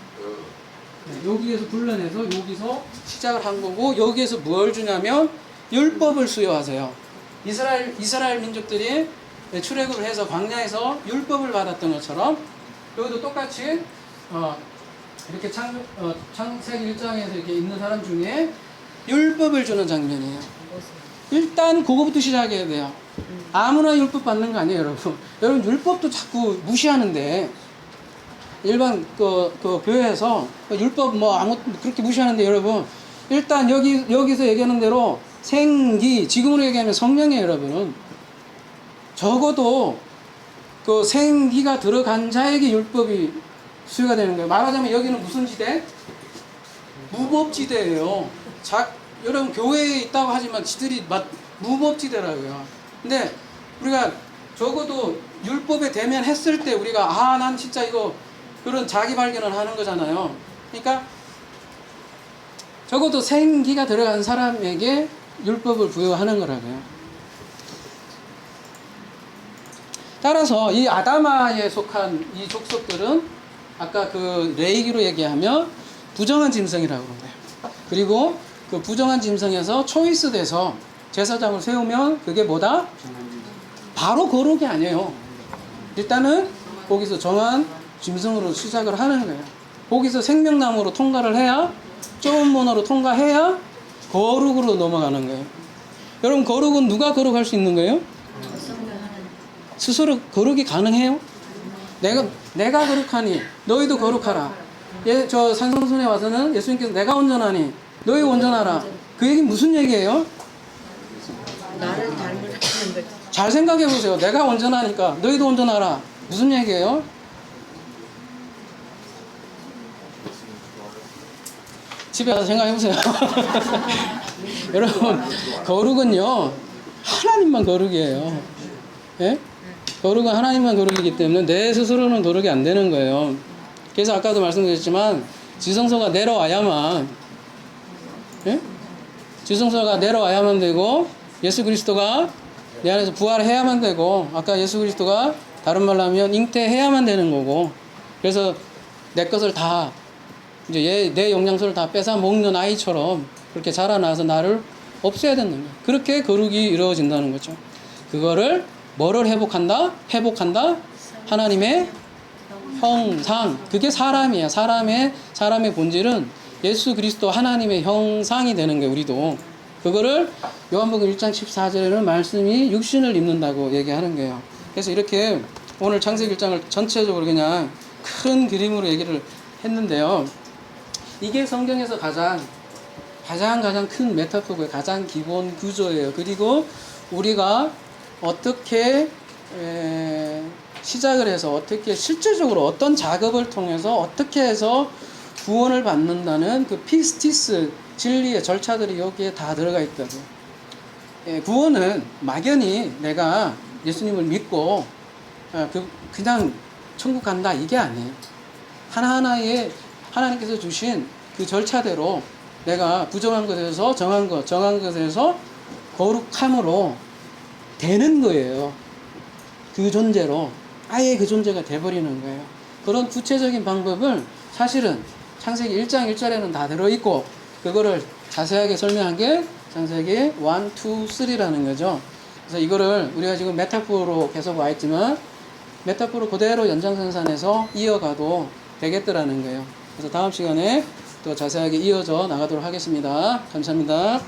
네, 여기에서 불러내서 여기서 시작을 한 거고, 여기에서 뭘 주냐면 율법을 수여하세요. 이스라엘 민족들이 출애굽을 해서 광야에서 율법을 받았던 것처럼 여기도 똑같이 이렇게 창세기 1장에서 이렇게 있는 사람 중에 율법을 주는 장면이에요. 일단 그거부터 시작해야 돼요. 아무나 율법 받는 거 아니에요, 여러분. 여러분 율법도 자꾸 무시하는데, 일반 그 교회에서 율법 뭐 아무 그렇게 무시하는데, 여러분 일단 여기서 얘기하는 대로 생기, 지금으로 얘기하면 성령이에요, 여러분은. 적어도 그 생기가 들어간 자에게 율법이 수요가 되는 거예요. 말하자면 여기는 무슨 지대? 무법지대예요. 여러분 교회에 있다고 하지만 지들이 무법지대라고요. 근데 우리가 적어도 율법에 대면했을 때 우리가 난 진짜 이거 그런 자기 발견을 하는 거잖아요. 그러니까 적어도 생기가 들어간 사람에게 율법을 부여하는 거라고요. 따라서 이 아담아에 속한 이 족속들은 아까 그 레이기로 얘기하면 부정한 짐승이라고 그러는데요. 그리고 그 부정한 짐승에서 초이스 돼서 제사장을 세우면 그게 뭐다? 바로 거룩이 아니에요. 일단은 거기서 정한 짐승으로 시작을 하는 거예요. 거기서 생명나무로 통과를 해야, 좁은 문으로 통과해야 거룩으로 넘어가는 거예요. 여러분 거룩은 누가 거룩할 수 있는 거예요? 스스로 거룩이 가능해요? 내가 거룩하니 너희도 거룩하라. 저 산성순에 와서는 예수님께서 내가 온전하니 너희 온전하라. 그 얘기 무슨 얘기예요? 나를 닮으라는 거지. 잘 생각해 보세요. 내가 온전하니까 너희도 온전하라. 무슨 얘기예요? 집에 가서 생각해 보세요. 여러분 거룩은요 하나님만 거룩이에요. 예? 거룩은 하나님만 거룩이기 때문에 내 스스로는 거룩이 안 되는 거예요. 그래서 아까도 말씀드렸지만 지성소가 내려와야만, 예? 지성소가 내려와야만 되고 예수 그리스도가 내 안에서 부활해야만 되고, 아까 예수 그리스도가 다른 말로 하면 잉태해야만 되는 거고, 그래서 내 것을 다 이제 내 영양소를 다 뺏어 먹는 아이처럼 그렇게 자라나서 나를 없애야 되는 거예요. 그렇게 거룩이 이루어진다는 거죠. 그거를 뭐를 회복한다? 하나님의 형상. 그게 사람이에요. 사람의 본질은 예수 그리스도 하나님의 형상이 되는 거예요. 우리도 그거를 요한복음 1장 14절에는 말씀이 육신을 입는다고 얘기하는 거예요. 그래서 이렇게 오늘 창세기 1장을 전체적으로 그냥 큰 그림으로 얘기를 했는데요. 이게 성경에서 가장 큰 메타포고요. 가장 기본 구조예요. 그리고 우리가 어떻게 시작을 해서 어떻게 실질적으로 어떤 작업을 통해서 어떻게 해서 구원을 받는다는 그 피스티스 진리의 절차들이 여기에 다 들어가 있다고. 구원은 막연히 내가 예수님을 믿고 그냥 천국 간다 이게 아니에요. 하나하나의 하나님께서 주신 그 절차대로 내가 부정한 것에서 정한 것, 정한 것에서 거룩함으로 되는 거예요. 그 존재로 아예 그 존재가 돼버리는 거예요. 그런 구체적인 방법을 사실은 창세기 1장 1절에는 다 들어있고 그거를 자세하게 설명한 게 창세기 1, 2, 3라는 거죠. 그래서 이거를 우리가 지금 메타포로 계속 와 있지만 메타포로 그대로 연장선상에서 이어가도 되겠더라는 거예요. 그래서 다음 시간에 또 자세하게 이어져 나가도록 하겠습니다. 감사합니다.